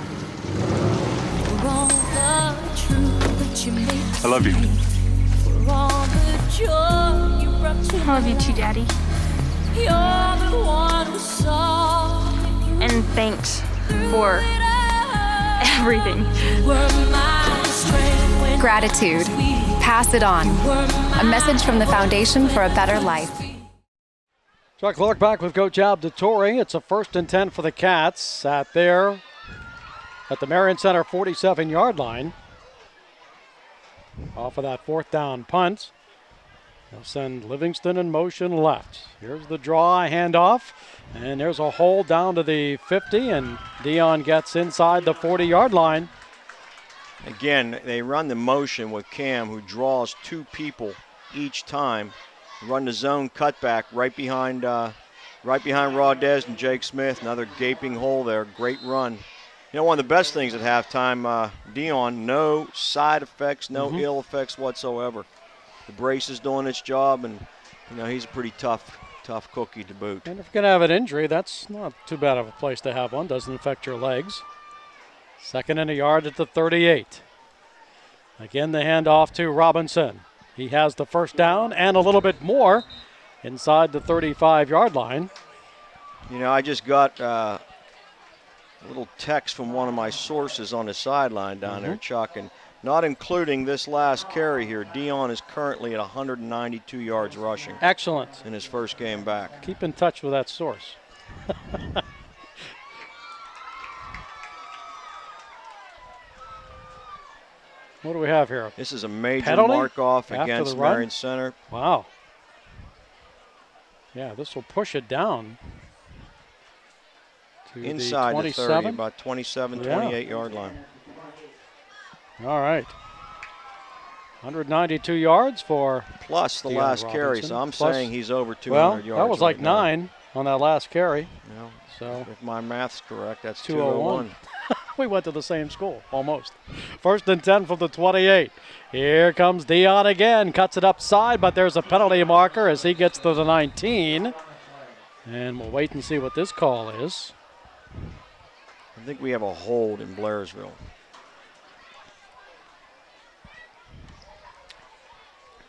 I love you. I love you too, Daddy. And thanks for everything. Gratitude. Pass it on. A message from the Foundation for a Better Life. Chuck Clark back with Coach Al DeTore. It's a 1st and 10 for the Cats at the Marion Center 47-yard line. Off of that 4th down punt. They'll send Livingston in motion left. Here's the draw, handoff, and there's a hole down to the 50, and Dion gets inside the 40-yard line. Again, they run the motion with Cam, who draws 2 people each time. Run the zone cutback right behind Rodez and Jake Smith. Another gaping hole there. Great run. You know, one of the best things at halftime, Dion, no side effects, no ill effects whatsoever. The brace is doing its job, and you know he's a pretty tough cookie to boot. And if you're going to have an injury, that's not too bad of a place to have one. Doesn't affect your legs. 2nd and a yard at the 38. Again, the handoff to Robinson. He has the first down and a little bit more inside the 35-yard line. You know, I just got a little text from one of my sources on the sideline down there, Chuck, and not including this last carry here, Dion is currently at 192 yards rushing. Excellent. In his first game back. Keep in touch with that source. What do we have here? This is a major penalty mark-off against Marion Center. Wow. Yeah, this will push it down to inside the 27. The 30, about 27, 28-yard line. All right. 192 yards for plus the Deion last Robinson. carry, so I'm Plus, saying he's over 200 well, yards. That was like right now. 9 on that last carry. Yeah. So if my math's correct, that's 201. 201. We went to the same school, almost. 1st and 10 from the 28. Here comes Deion again. Cuts it upside, but there's a penalty marker as he gets to the 19. And we'll wait and see what this call is. I think we have a hold in Blairsville.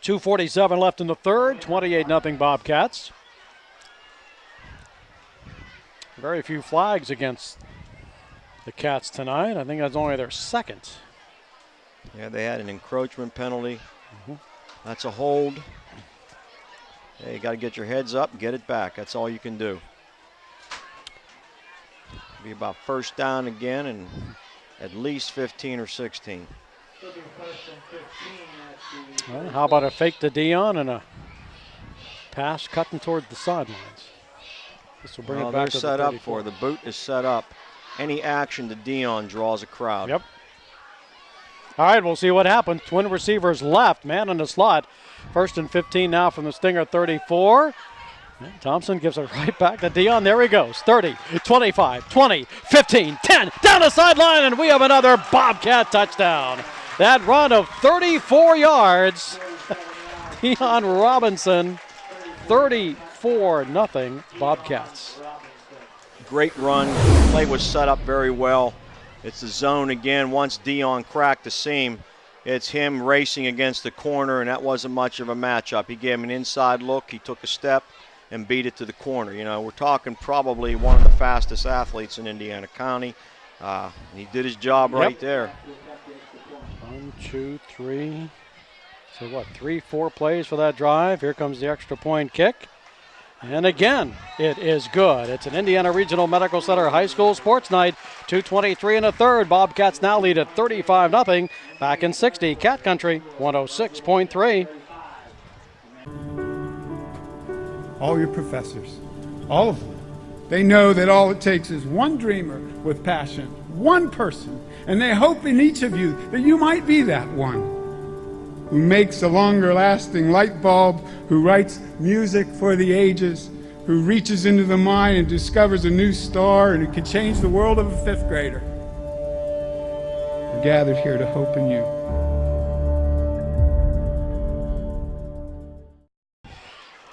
2:47 left in the third, 28-0 Bobcats. Very few flags against the Cats tonight. I think that's only their second. Yeah, they had an encroachment penalty. That's a hold. Hey, you got to get your heads up and get it back. That's all you can do. Be about first down again and at least 15 or 16. Well, how about a fake to Deion and a pass cutting toward the sidelines? This will bring it back they're to set the up 34. for. The boot is set up. Any action to Deion draws a crowd. Yep. All right, we'll see what happens. Twin receivers left, man in the slot. 1st and 15 now from the Stinger 34. And Thompson gives it right back to Deion. There he goes. 30, 25, 20, 15, 10. Down the sideline, and we have another Bobcat touchdown. That run of 34 yards. Deion Robinson, 34-0 Bobcats. Great run. Play was set up very well. It's the zone again. Once Deion cracked the seam, it's him racing against the corner, and that wasn't much of a matchup. He gave him an inside look. He took a step and beat it to the corner. You know, we're talking probably one of the fastest athletes in Indiana County. And he did his job right there. 1, 2, 3. So what, 3, 4 plays for that drive. Here comes the extra point kick. And again, it is good. It's an Indiana Regional Medical Center High School Sports Night. 2:23 in the third. Bobcats now lead at 35-0. Back in 60, Cat Country, 106.3. All your professors, all of them, they know that all it takes is one dreamer with passion, one person, and they hope in each of you that you might be that one who makes a longer-lasting light bulb, who writes music for the ages, who reaches into the mind and discovers a new star, and who can change the world of a 5th grader. We're gathered here to hope in you.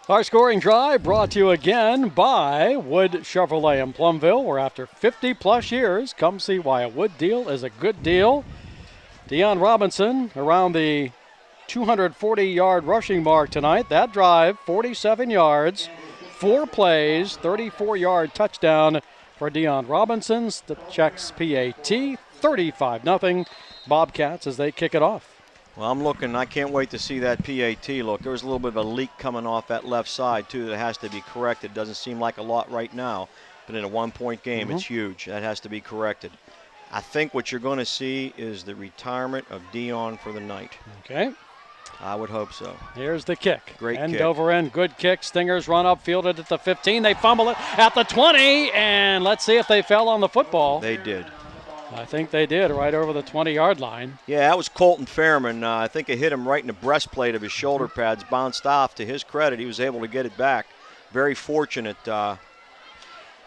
Our scoring drive brought to you again by Wood Chevrolet in Plumville, where after 50-plus years, come see why a Wood deal is a good deal. Deion Robinson around the 240-yard rushing mark tonight. That drive, 47 yards, 4 plays, 34-yard touchdown for Deion Robinson. The checks PAT, 35-0 Bobcats as they kick it off. Well, I'm looking. I can't wait to see that PAT look. There was a little bit of a leak coming off that left side, too, that has to be corrected. Doesn't seem like a lot right now, but in a one-point game, it's huge. That has to be corrected. I think what you're going to see is the retirement of Deion for the night. Okay. I would hope so. Here's the kick. Great end kick. Over end, good kick. Stingers run up, fielded at the 15. They fumble it at the 20, and let's see if they fell on the football. They did. I think they did, right over the 20-yard line. Yeah, that was Colton Fairman. I think it hit him right in the breastplate of his shoulder pads, bounced off. To his credit, he was able to get it back. Very fortunate. You're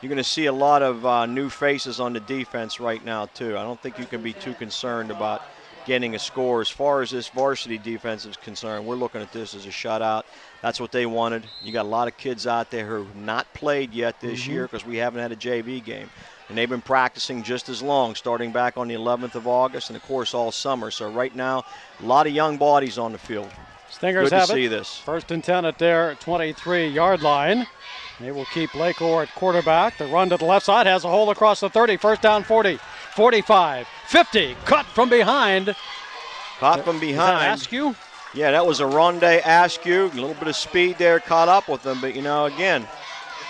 going to see a lot of new faces on the defense right now, too. I don't think you can be too concerned about getting a score. As far as this varsity defense is concerned, we're looking at this as a shutout. That's what they wanted. You got a lot of kids out there who have not played yet this year because we haven't had a JV game. And they've been practicing just as long, starting back on the 11th of August and, of course, all summer. So right now, a lot of young bodies on the field. Stingers Good have to see it. this. 1st and 10 at their 23-yard line. They will keep Lakor at quarterback. The run to the left side has a hole across the 30. 1st down 40, 45, 50. Cut from behind. Caught from behind. Askew? Yeah, that was a Ronde Askew. A little bit of speed there, caught up with them. But, you know, again,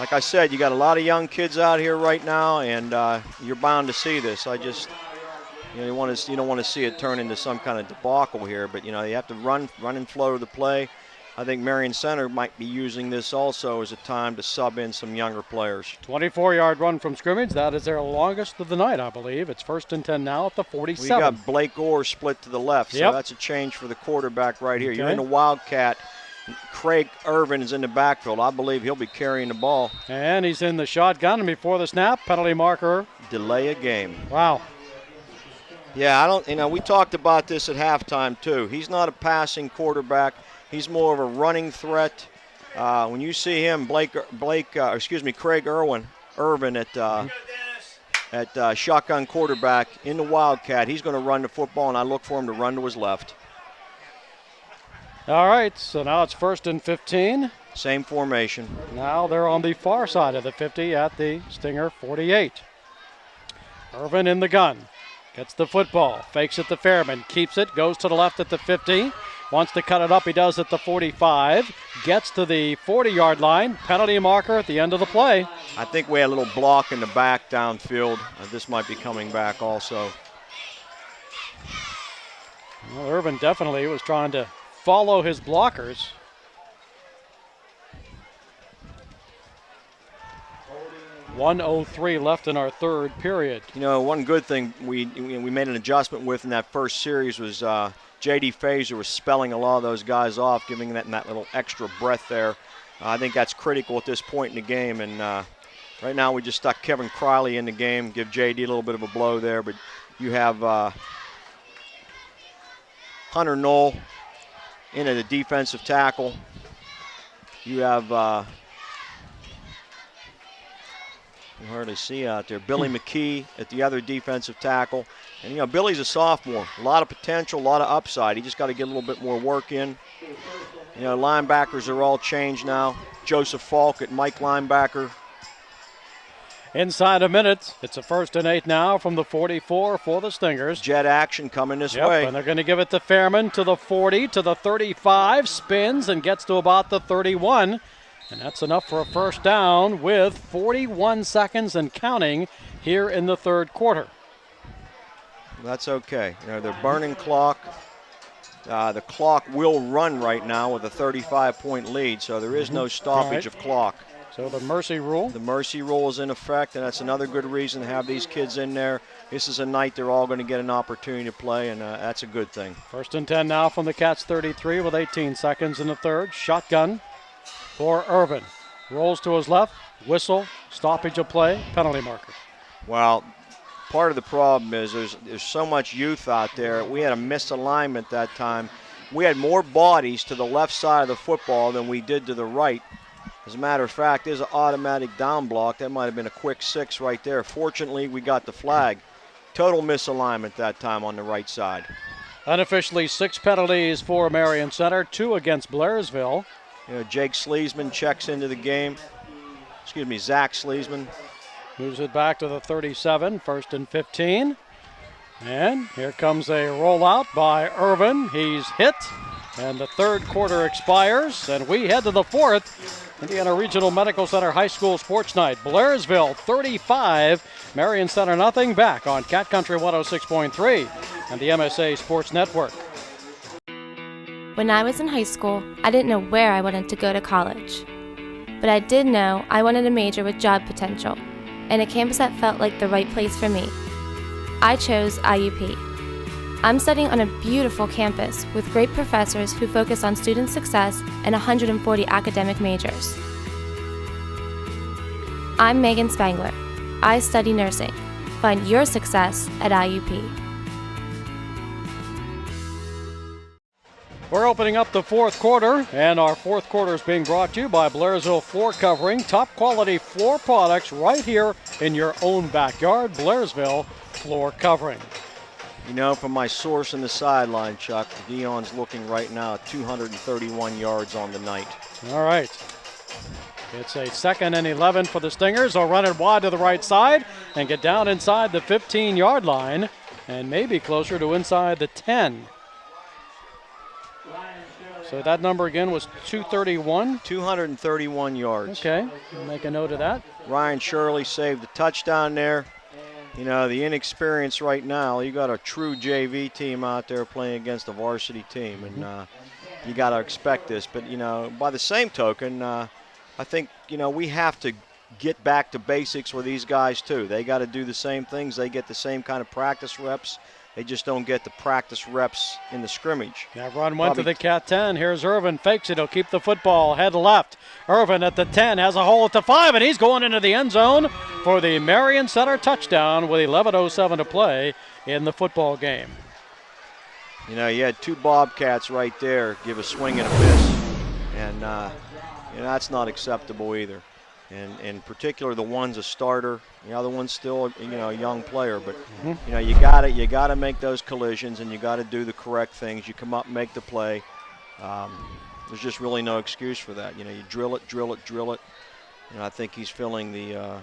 like I said, you got a lot of young kids out here right now, and you're bound to see this. You don't want to see it turn into some kind of debacle here. But, you know, you have to run and flow the play. I think Marion Center might be using this also as a time to sub in some younger players. 24-yard run from scrimmage. That is their longest of the night, I believe. It's 1st and 10 now at the 47. We got Blake Orr split to the left, so that's a change for the quarterback right here. Okay. You're in the Wildcat. Craig Irvin is in the backfield. I believe he'll be carrying the ball. And he's in the shotgun, and before the snap, penalty marker. Delay a game. Wow. Yeah, we talked about this at halftime too. He's not a passing quarterback. He's more of a running threat. When you see him, Craig Irvin at shotgun quarterback in the Wildcat, he's going to run the football, and I look for him to run to his left. All right, so now it's 1st and 15. Same formation. Now they're on the far side of the 50 at the Stinger 48. Irvin in the gun. Gets the football, fakes it to Fairman, keeps it, goes to the left at the 50. Wants to cut it up, he does at the 45. Gets to the 40-yard line, penalty marker at the end of the play. I think we had a little block in the back downfield. This might be coming back also. Well, Irvin definitely was trying to follow his blockers. .103 left in our third period. One good thing we made an adjustment with in that first series was J.D. Fazer was spelling a lot of those guys off, giving that little extra breath there. I think that's critical at this point in the game. And right now we just stuck Kevin Criley in the game, give J.D. a little bit of a blow there. But you have Hunter Knoll in at the defensive tackle. You have hard to see out there. Billy McKee at the other defensive tackle. And, Billy's a sophomore. A lot of potential, a lot of upside. He just got to get a little bit more work in. Linebackers are all changed now. Joseph Falk at Mike linebacker. Inside a minute. It's a 1st and 8 now from the 44 for the Stingers. Jet action coming this way. And they're going to give it to Fairman to the 40, to the 35, spins and gets to about the 31. And that's enough for a first down with 41 seconds and counting here in the third quarter. That's okay. They're burning clock. The clock will run right now with a 35-point lead, so there is no stoppage of clock. So the mercy rule? The mercy rule is in effect, and that's another good reason to have these kids in there. This is a night they're all going to get an opportunity to play, and that's a good thing. 1st and 10 now from the Cats 33 with 18 seconds in the third. Shotgun for Irvin. Rolls to his left, whistle, stoppage of play, penalty marker. Well, part of the problem is there's so much youth out there. We had a misalignment that time. We had more bodies to the left side of the football than we did to the right. As a matter of fact, there's an automatic down block. That might have been a quick 6 right there. Fortunately, we got the flag. Total misalignment that time on the right side. Unofficially 6 penalties for Marion Center, 2 against Blairsville. Jake Sleesman checks into the game. Zach Sleesman. Moves it back to the 37, 1st and 15. And here comes a rollout by Irvin. He's hit, and the third quarter expires, and we head to the fourth. Indiana Regional Medical Center High School Sports Night. Blairsville 35, Marion Center nothing, back on Cat Country 106.3 and the MSA Sports Network. When I was in high school, I didn't know where I wanted to go to college. But I did know I wanted a major with job potential, and a campus that felt like the right place for me. I chose IUP. I'm studying on a beautiful campus with great professors who focus on student success and 140 academic majors. I'm Megan Spangler. I study nursing. Find your success at IUP. We're opening up the fourth quarter, and our fourth quarter is being brought to you by Blairsville Floor Covering. Top quality floor products right here in your own backyard. Blairsville Floor Covering. From my source in the sideline, Chuck, Dion's looking right now at 231 yards on the night. All right. It's a 2nd and 11 for the Stingers. They'll run it wide to the right side and get down inside the 15-yard line and maybe closer to inside the 10. So that number again was 231? 231 yards. Okay, we'll make a note of that. Ryan Shirley saved the touchdown there. The inexperience right now, you got a true JV team out there playing against a varsity team. And you got to expect this. But, you know, by the same token, I think, you know, we have to get back to basics with these guys too. They got to do the same things. They get the same kind of practice reps. They just don't get the practice reps in the scrimmage. That run went to the Cat 10. Here's Irvin, fakes it. He'll keep the football, head left. Irvin at the 10 has a hole at the 5, and he's going into the end zone for the Marion Center touchdown with 11:07 to play in the football game. You know, you had two Bobcats right there give a swing and a miss, and you know, that's not acceptable either. And in particular, the one's a starter. The other one's still, you know, a young player. But you know, you gotta make those collisions, and you got to do the correct things. You come up and make the play. There's just really no excuse for that. You know, you drill it. And I think he's feeling the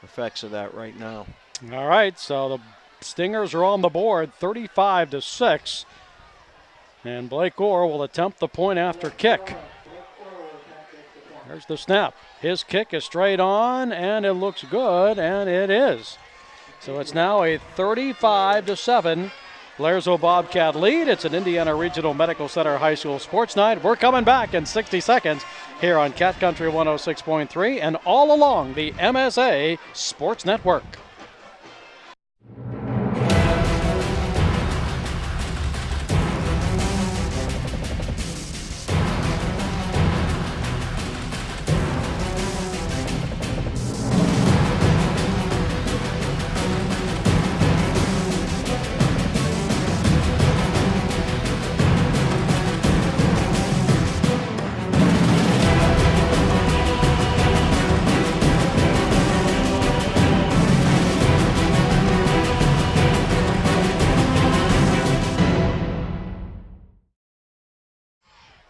effects of that right now. All right, so the Stingers are on the board, 35-6, and Blake Orr will attempt the point after kick. There's the snap. His kick is straight on, and it looks good, and it is. So it's now a 35-7 Blairsville Bobcat lead. It's an Indiana Regional Medical Center High School Sports Night. We're coming back in 60 seconds here on Cat Country 106.3 and all along the MSA Sports Network.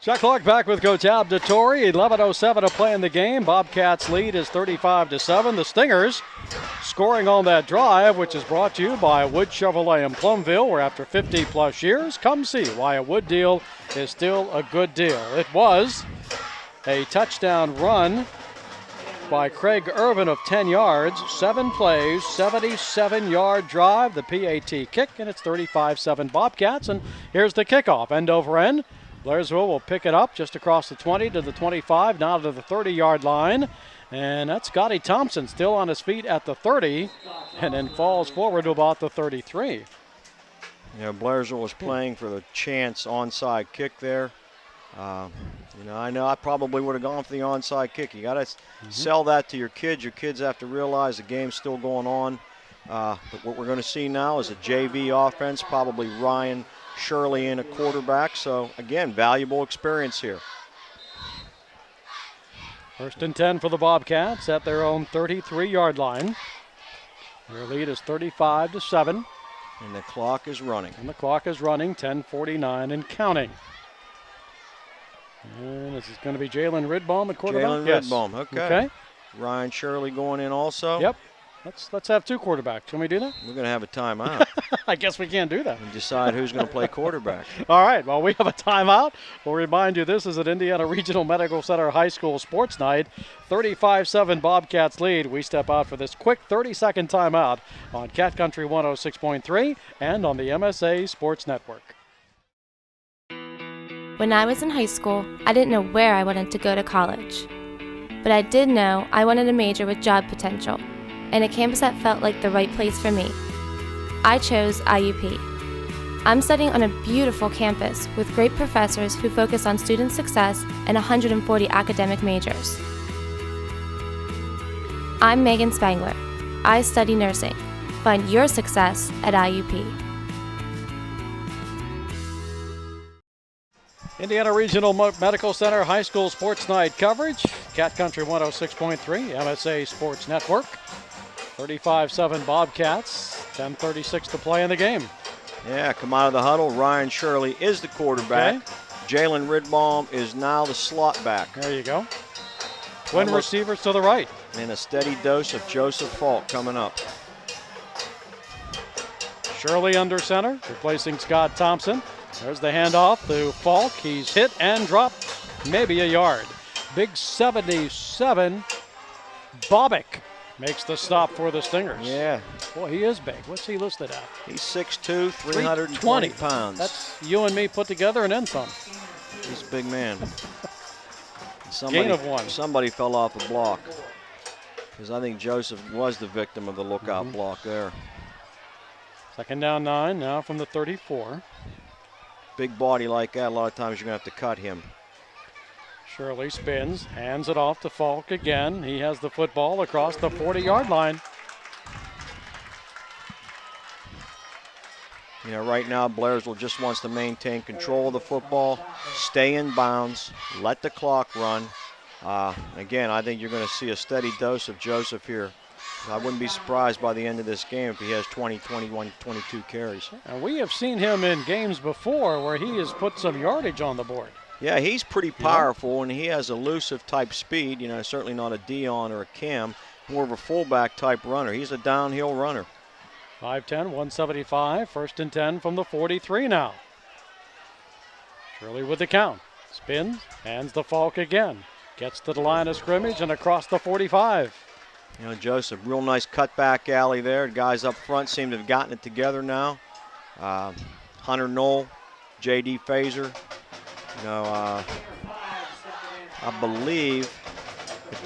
Shot clock back with Coach Abdatori. 11:07 to play in the game. Bobcats lead is 35-7. The Stingers scoring on that drive, which is brought to you by Wood Chevrolet in Plumville, where after 50-plus years, come see why a Wood deal is still a good deal. It was a touchdown run by Craig Irvin of 10 yards, 7 plays, 77-yard drive, the PAT kick, and it's 35-7 Bobcats. And here's the kickoff, end over end. Blairsville will pick it up just across the 20 to the 25, now to the 30-yard line. And that's Scotty Thompson still on his feet at the 30 and then falls forward to about the 33. You know, Blairsville was playing for the chance onside kick there. You know, I probably would have gone for the onside kick. You got to sell that to your kids. Your kids have to realize the game's still going on. But what we're going to see now is a JV offense, probably Ryan Shirley in a quarterback. So, again, valuable experience here. First and 10 for the Bobcats at their own 33-yard line. Their lead is 35-7. And the clock is running. 10:49 and counting. And this is going to be Jalen Ridbaum at quarterback? Jalen Ridbaum, okay. Ryan Shirley going in also? Yep. Let's have two quarterbacks. Can we do that? We're going to have a timeout. I guess we can't do that. And decide who's going to play quarterback. All right. Well, we have a timeout. We'll remind you this is an Indiana Regional Medical Center High School Sports Night. 35-7 Bobcats lead. We step out for this quick 30-second timeout on Cat Country 106.3 and on the MSA Sports Network. When I was in high school, I didn't know where I wanted to go to college. But I did know I wanted a major with job potential and a campus that felt like the right place for me. I chose IUP. I'm studying on a beautiful campus with great professors who focus on student success and 140 academic majors. I'm Megan Spangler. I study nursing. Find your success at IUP. Indiana Regional Medical Center High School Sports Night coverage. Cat Country 106.3, MSA Sports Network. 35-7 Bobcats, 10:36 to play in the game. Yeah, come out of the huddle. Ryan Shirley is the quarterback. Jalen Ridbaum is now the slot back. There you go. Twin receivers to the right. And a steady dose of Joseph Falk coming up. Shirley under center, replacing Scott Thompson. There's the handoff to Falk. He's hit and dropped maybe a yard. Big 77, Bobick makes the stop for the Stingers. Yeah. Boy, he is big. What's he listed at? He's 6'2", 320 pounds. That's you and me put together and then some. He's a big man. Gain of 1. Somebody fell off the block. Because I think Joseph was the victim of the lookout block there. 2nd down 9 now from the 34. Big body like that, a lot of times you're going to have to cut him. Shirley spins, hands it off to Falk again. He has the football across the 40-yard line. You know, right now Blairsville just wants to maintain control of the football, stay in bounds, let the clock run. Again, I think you're going to see a steady dose of Joseph here. I wouldn't be surprised by the end of this game if he has 20, 21, 22 carries. And we have seen him in games before where he has put some yardage on the board. Yeah, he's pretty powerful, and he has elusive type speed. You know, certainly not a Dion or a Cam, more of a fullback type runner. He's a downhill runner. 5'10", 175, 1st and 10 from the 43 now. Shirley with the count. Spins, hands the Falk again. Gets to the line of scrimmage and across the 45. You know, Joseph, real nice cutback alley there. The guys up front seem to have gotten it together now. Hunter Knoll, J.D. Fazer. You know, I believe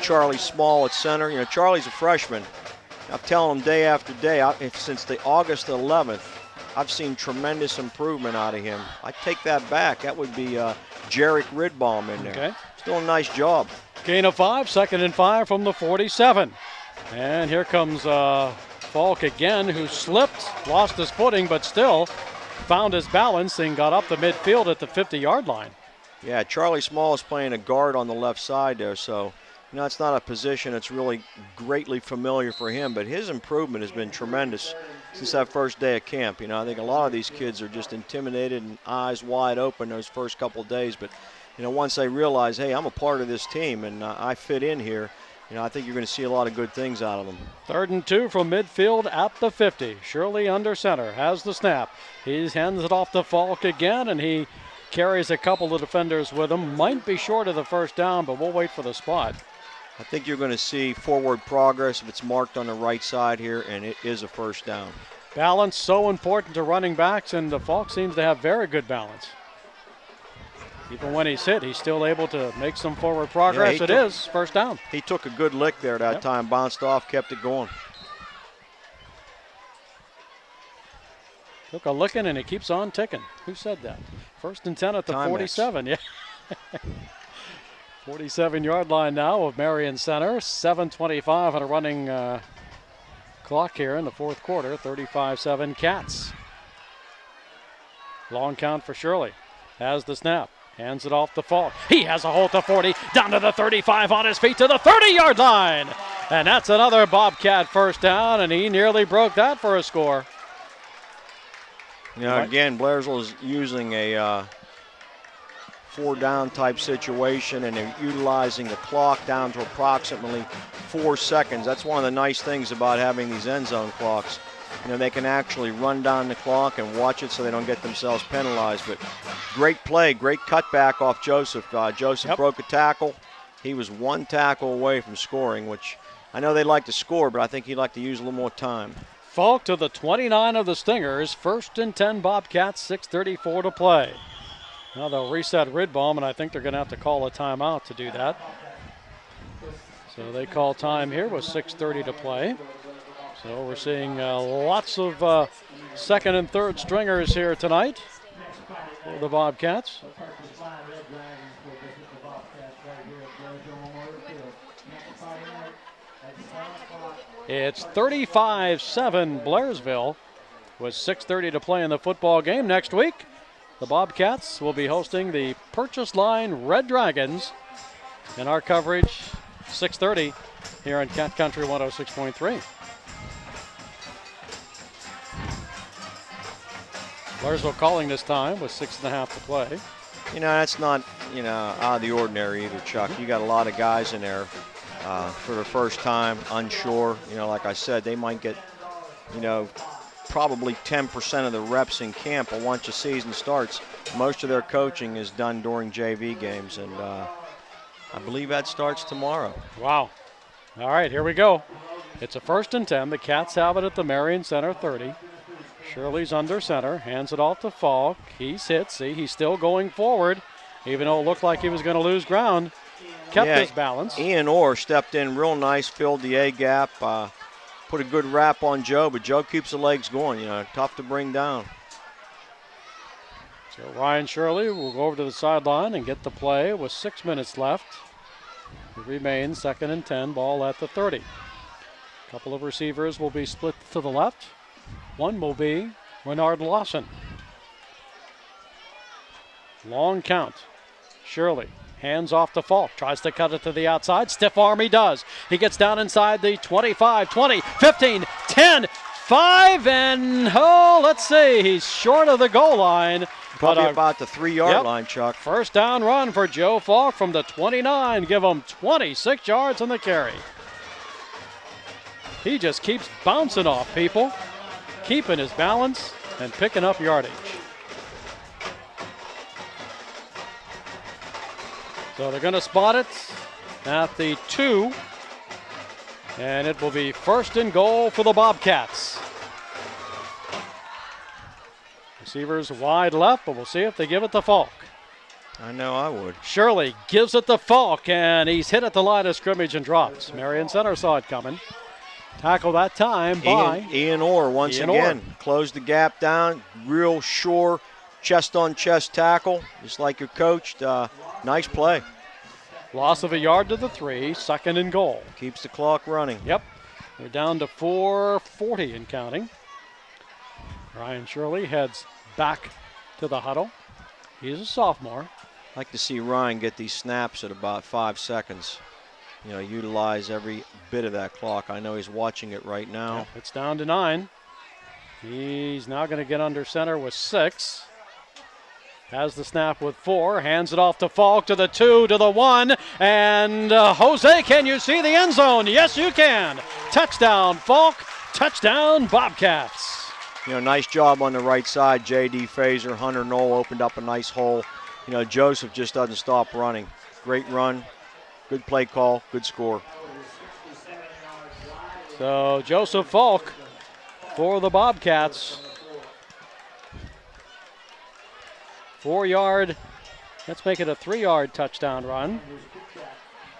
Charlie Small at center. You know, Charlie's a freshman. I'm telling him day after day, since the August 11th, I've seen tremendous improvement out of him. I take that back. That would be Jarek Ridbaum in there. Okay. Still a nice job. Gain of 5, 2nd and 5 from the 47. And here comes Falk again, who slipped, lost his footing, but still found his balance and got up the midfield at the 50-yard line. Yeah, Charlie Small is playing a guard on the left side there, so you know, it's not a position that's really greatly familiar for him, but his improvement has been tremendous since that first day of camp. You know, I think a lot of these kids are just intimidated and eyes wide open those first couple of days, but you know, once they realize, hey, I'm a part of this team and I fit in here, you know, I think you're going to see a lot of good things out of them. 3rd and 2 from midfield at the 50. Shirley under center, has the snap. He hands it off to Falk again, and he carries a couple of defenders with him. Might be short of the 1st down, but we'll wait for the spot. I think you're going to see forward progress if it's marked on the right side here, and it is a 1st down. Balance so important to running backs, and Falk seems to have very good balance. Even when he's hit, he's still able to make some forward progress. Yeah, it is 1st down. He took a good lick there that time, bounced off, kept it going. Took a licking and he keeps on ticking. Who said that? 1st and 10 at the Timex. 47. Yeah. 47-yard line now of Marion Center. 7:25 on a running clock here in the 4th quarter. 35-7 Cats. Long count for Shirley. Has the snap. Hands it off to Falk. He has a hold to 40. Down to the 35 on his feet to the 30-yard line. And that's another Bobcat 1st down, and he nearly broke that for a score. You know, again, Blairsville is using a 4-down type situation, and they're utilizing the clock down to approximately 4 seconds. That's one of the nice things about having these end zone clocks. You know, they can actually run down the clock and watch it so they don't get themselves penalized. But great play, great cutback off Joseph. Joseph broke a tackle. He was 1 tackle away from scoring, which I know they like to score, but I think he'd like to use a little more time. Falk to the 29 of the Stingers. 1st and 10 Bobcats, 6:34 to play. Now they'll reset Ridbaum, and I think they're going to have to call a timeout to do that. So they call time here with 6:30 to play. So we're seeing lots of 2nd and 3rd stringers here tonight for the Bobcats. It's 35-7 Blairsville with 6:30 to play in the football game. Next week, the Bobcats will be hosting the Purchase Line Red Dragons in our coverage 6:30 here on Cat Country 106.3. Blairsville calling this time with 6.5 to play. You know, that's not, you know, out of the ordinary either, Chuck. You got a lot of guys in there for the first time, unsure. You know, like I said, they might get, you know, probably 10% of the reps in camp, but once the season starts, most of their coaching is done during JV games, and I believe that starts tomorrow. Wow. All right, here we go. It's a 1st and 10. The Cats have it at the Marion Center 30. Shirley's under center, hands it off to Falk. He's hit. See, he's still going forward. even though it looked like he was going to lose ground, kept his balance. Ian Orr stepped in real nice, filled the A gap, put a good wrap on Joe, but Joe keeps the legs going, tough to bring down. So Ryan Shirley will go over to the sideline and get the play with 6 minutes left. It remains 2nd and 10, ball at the 30. A couple of receivers will be split to the left. One will be Renard Lawson. Long count. Shirley hands off to Falk. Tries to cut it to the outside. Stiff arm he does. He gets down inside the 25, 20, 15, 10, 5, and let's see. He's short of the goal line. Probably about the 3-yard line, Chuck. First down run for Joe Falk from the 29. Give him 26 yards on the carry. He just keeps bouncing off people, keeping his balance and picking up yardage. So they're going to spot it at the 2, and it will be 1st and goal for the Bobcats. Receivers wide left, but we'll see if they give it to Falk. I know I would. Shirley gives it to Falk, and he's hit at the line of scrimmage and drops. Marion Center saw it coming. Tackle that time by Ian Orr once again. Closed the gap down. Real sure chest-on-chest tackle, just like your coach. Nice play. Loss of a yard to the 3, 2nd and goal. Keeps the clock running. Yep. We're down to 4:40 and counting. Ryan Shirley heads back to the huddle. He's a sophomore. I'd like to see Ryan get these snaps at about 5 seconds. Utilize every bit of that clock. I know he's watching it right now. Yep, it's down to 9. He's now going to get under center with 6. Has the snap with 4. Hands it off to Falk, to the 2, to the 1. And Jose, can you see the end zone? Yes, you can. Touchdown, Falk. Touchdown, Bobcats. Nice job on the right side. J.D. Fazer, Hunter Knoll opened up a nice hole. Joseph just doesn't stop running. Great run. Good play call, good score. So Joseph Falk for the Bobcats. 4-yard, let's make it a 3-yard touchdown run.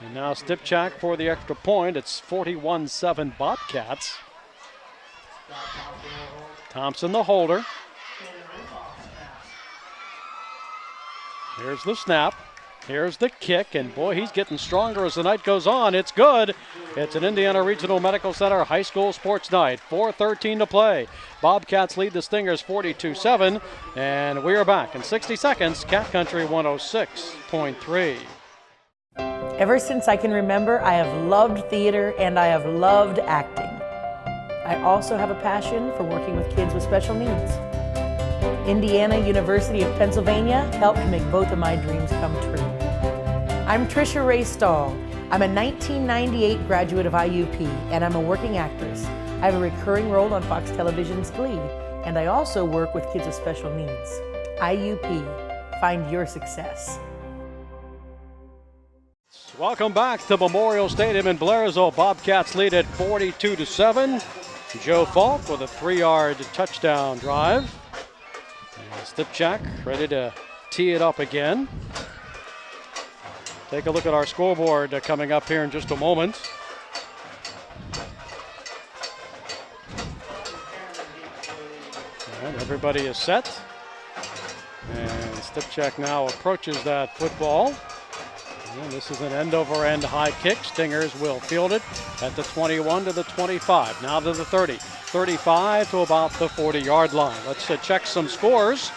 And now Stipchak for the extra point. It's 41-7 Bobcats. Thompson the holder. Here's the snap. Here's the kick, and boy, he's getting stronger as the night goes on. It's good. It's an Indiana Regional Medical Center high school sports night. 4:13 to play. Bobcats lead the Stingers 42-7, and we are back in 60 seconds. Cat Country 106.3. Ever since I can remember, I have loved theater and I have loved acting. I also have a passion for working with kids with special needs. Indiana University of Pennsylvania helped make both of my dreams come true. I'm Trisha Ray Stahl. I'm a 1998 graduate of IUP, and I'm a working actress. I have a recurring role on Fox Television's Glee, and I also work with kids with special needs. IUP, find your success. Welcome back to Memorial Stadium in Blairsville. Bobcats lead at 42-7. Joe Falk with a 3-yard touchdown drive. And Stipchak ready to tee it up again. Take a look at our scoreboard coming up here in just a moment. And everybody is set. And Stipchak now approaches that football. And this is an end-over-end high kick. Stingers will field it at the 21 to the 25. Now to the 30. 35 to about the 40-yard line. Let's check some scores.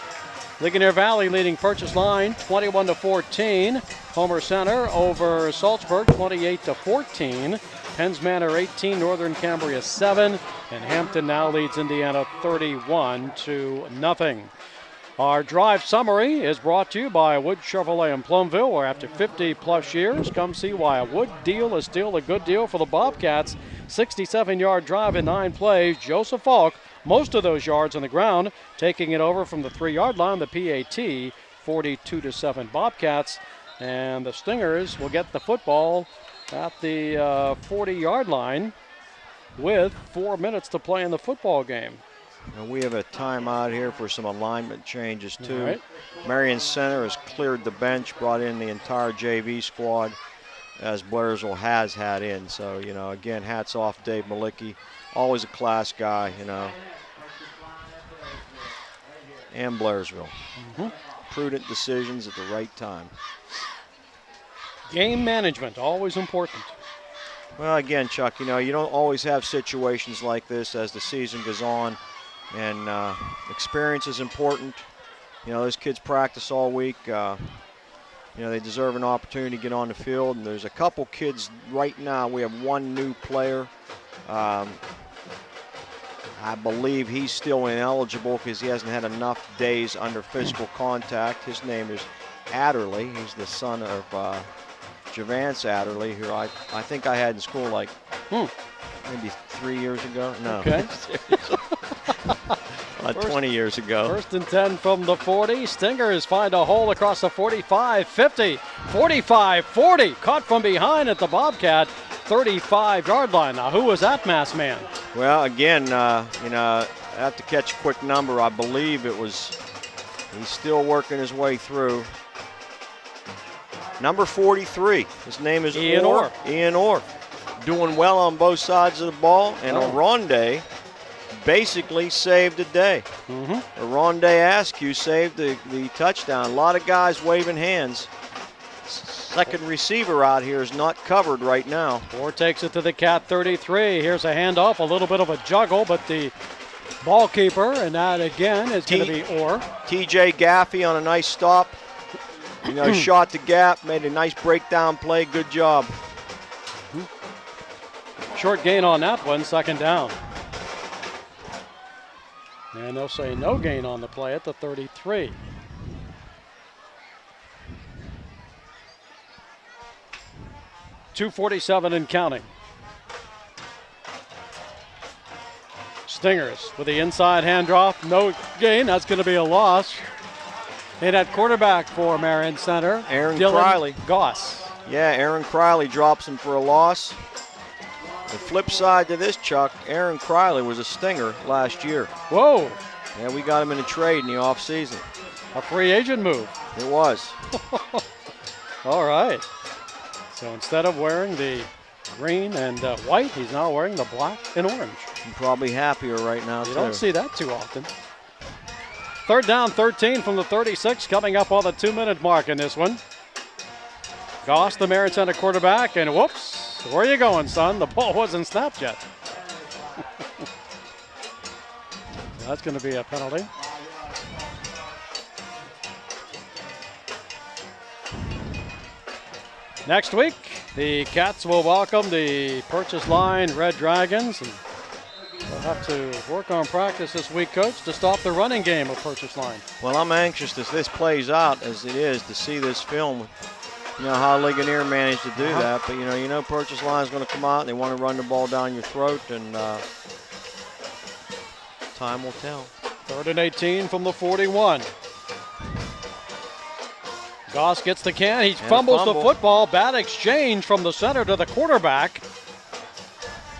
Ligonier Valley leading Purchase Line 21-14. Homer Center over Salzburg 28-14. Penns Manor 18, Northern Cambria 7, and Hampton now leads Indiana 31-0. Our drive summary is brought to you by Wood Chevrolet in Plumville, where after 50-plus years, come see why a Wood deal is still a good deal for the Bobcats. 67-yard drive in 9 plays. Joseph Falk, most of those yards on the ground, taking it over from the 3-yard line, the PAT, 42-7 Bobcats. And the Stingers will get the football at the 40-yard line with 4 minutes to play in the football game. And we have a timeout here for some alignment changes too. Right. Marion Center has cleared the bench, brought in the entire JV squad, as Blairsville has had in. So, you know, again, hats off Dave Malicki. Always a class guy, you know. And Blairsville. Prudent decisions at the right time. Game management, always important. Well, again, Chuck, you know, you don't always have situations like this as the season goes on, and experience is important. You know, those kids practice all week. You know, they deserve an opportunity to get on the field, and there's a couple kids right now. We have one new player. I believe he's still ineligible because he hasn't had enough days under physical contact. His name is Adderley. He's the son of Javance Adderley, who I think I had in school like maybe 3 years ago. No. Okay. About 20 years ago. 1st and 10 from the 40. Stingers find a hole across the 45, 50, 45, 40. Caught from behind at the Bobcat 35-yard line. Now, who was that masked man? Well, again, you know, I have to catch a quick number. I believe it was, he's still working his way through. Number 43. His name is Ian Orr. Ian Orr. Doing well on both sides of the ball. And Oronde basically saved the day. Oronde Askew saved the touchdown. A lot of guys waving hands. Second receiver out here is not covered right now. Orr takes it to the Cat 33. Here's a handoff, a little bit of a juggle, but the ball keeper, and that again is going to be Orr. TJ Gaffey on a nice stop. You know, shot the gap, made a nice breakdown play. Good job. Short gain on that one, 2nd down. And they'll say no gain on the play at the 33. .247 and counting. Stingers with the inside handoff, no gain. That's going to be a loss. And at quarterback for Marion Center, Aaron Dylan Criley. Goss. Yeah, Aaron Criley drops him for a loss. The flip side to this, Chuck, Aaron Criley was a Stinger last year. Whoa. Yeah, we got him in a trade in the offseason. A free agent move. It was. All right. So instead of wearing the green and white, he's now wearing the black and orange. I'm probably happier right now, You don't see that too often. 3rd down, 13 from the 36, coming up on the 2-minute mark in this one. Goss, the Marion Center quarterback, and whoops, where are you going, son? The ball wasn't snapped yet. That's going to be a penalty. Next week, the Cats will welcome the Purchase Line Red Dragons. And they'll have to work on practice this week, Coach, to stop the running game of Purchase Line. Well, I'm anxious as this plays out, as it is, to see this film. You know how Ligonier managed to do that, but you know Purchase Line is going to come out and they want to run the ball down your throat, and time will tell. 3rd and 18 from the 41. Goss gets the can. He fumbles the football. Bad exchange from the center to the quarterback.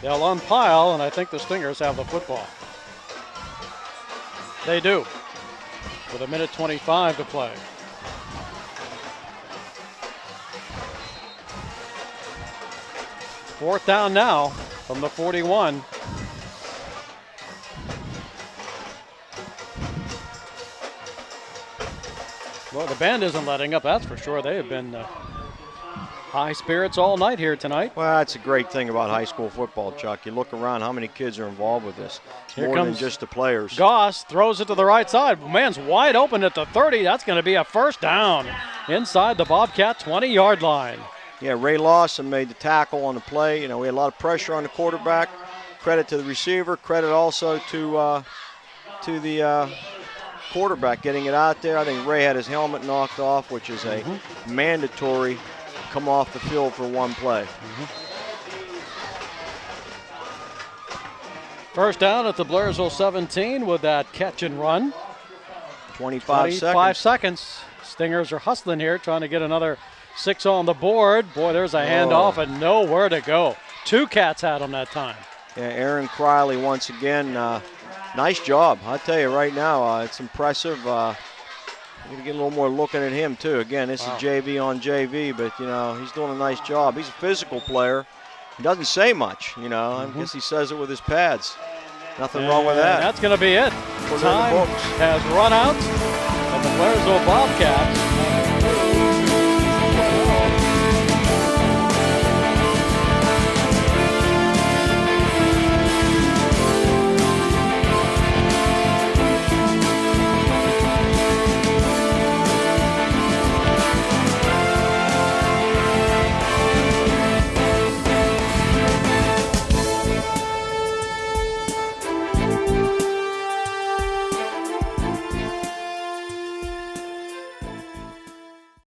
They'll unpile, and I think the Stingers have the football. They do, with 1:25 to play. Fourth down now from the 41. Well, the band isn't letting up, that's for sure. They have been high spirits all night here tonight. Well, that's a great thing about high school football, Chuck. You look around, how many kids are involved with this? It's Here more comes than just the players. Goss throws it to the right side. Man's wide open at the 30. That's going to be a 1st down inside the Bobcat 20-yard line. Yeah, Ray Lawson made the tackle on the play. You know, we had a lot of pressure on the quarterback. Credit to the receiver. Credit also to the quarterback getting it out there. I think Ray had his helmet knocked off, which is a mandatory come off the field for one play. 1st down at the Blairsville 17 with that catch and run. 25 seconds. Stingers are hustling here, trying to get another 6 on the board. Boy, there's a handoff and nowhere to go. 2 Cats had him that time. Yeah, Aaron Criley once again Nice job. I'll tell you right now, it's impressive. I'm going to get a little more looking at him, too. Again, this is JV on JV, but, he's doing a nice job. He's a physical player. He doesn't say much, I guess he says it with his pads. Nothing wrong with that. That's going to be it. Time has run out, and the Blairsville Bobcats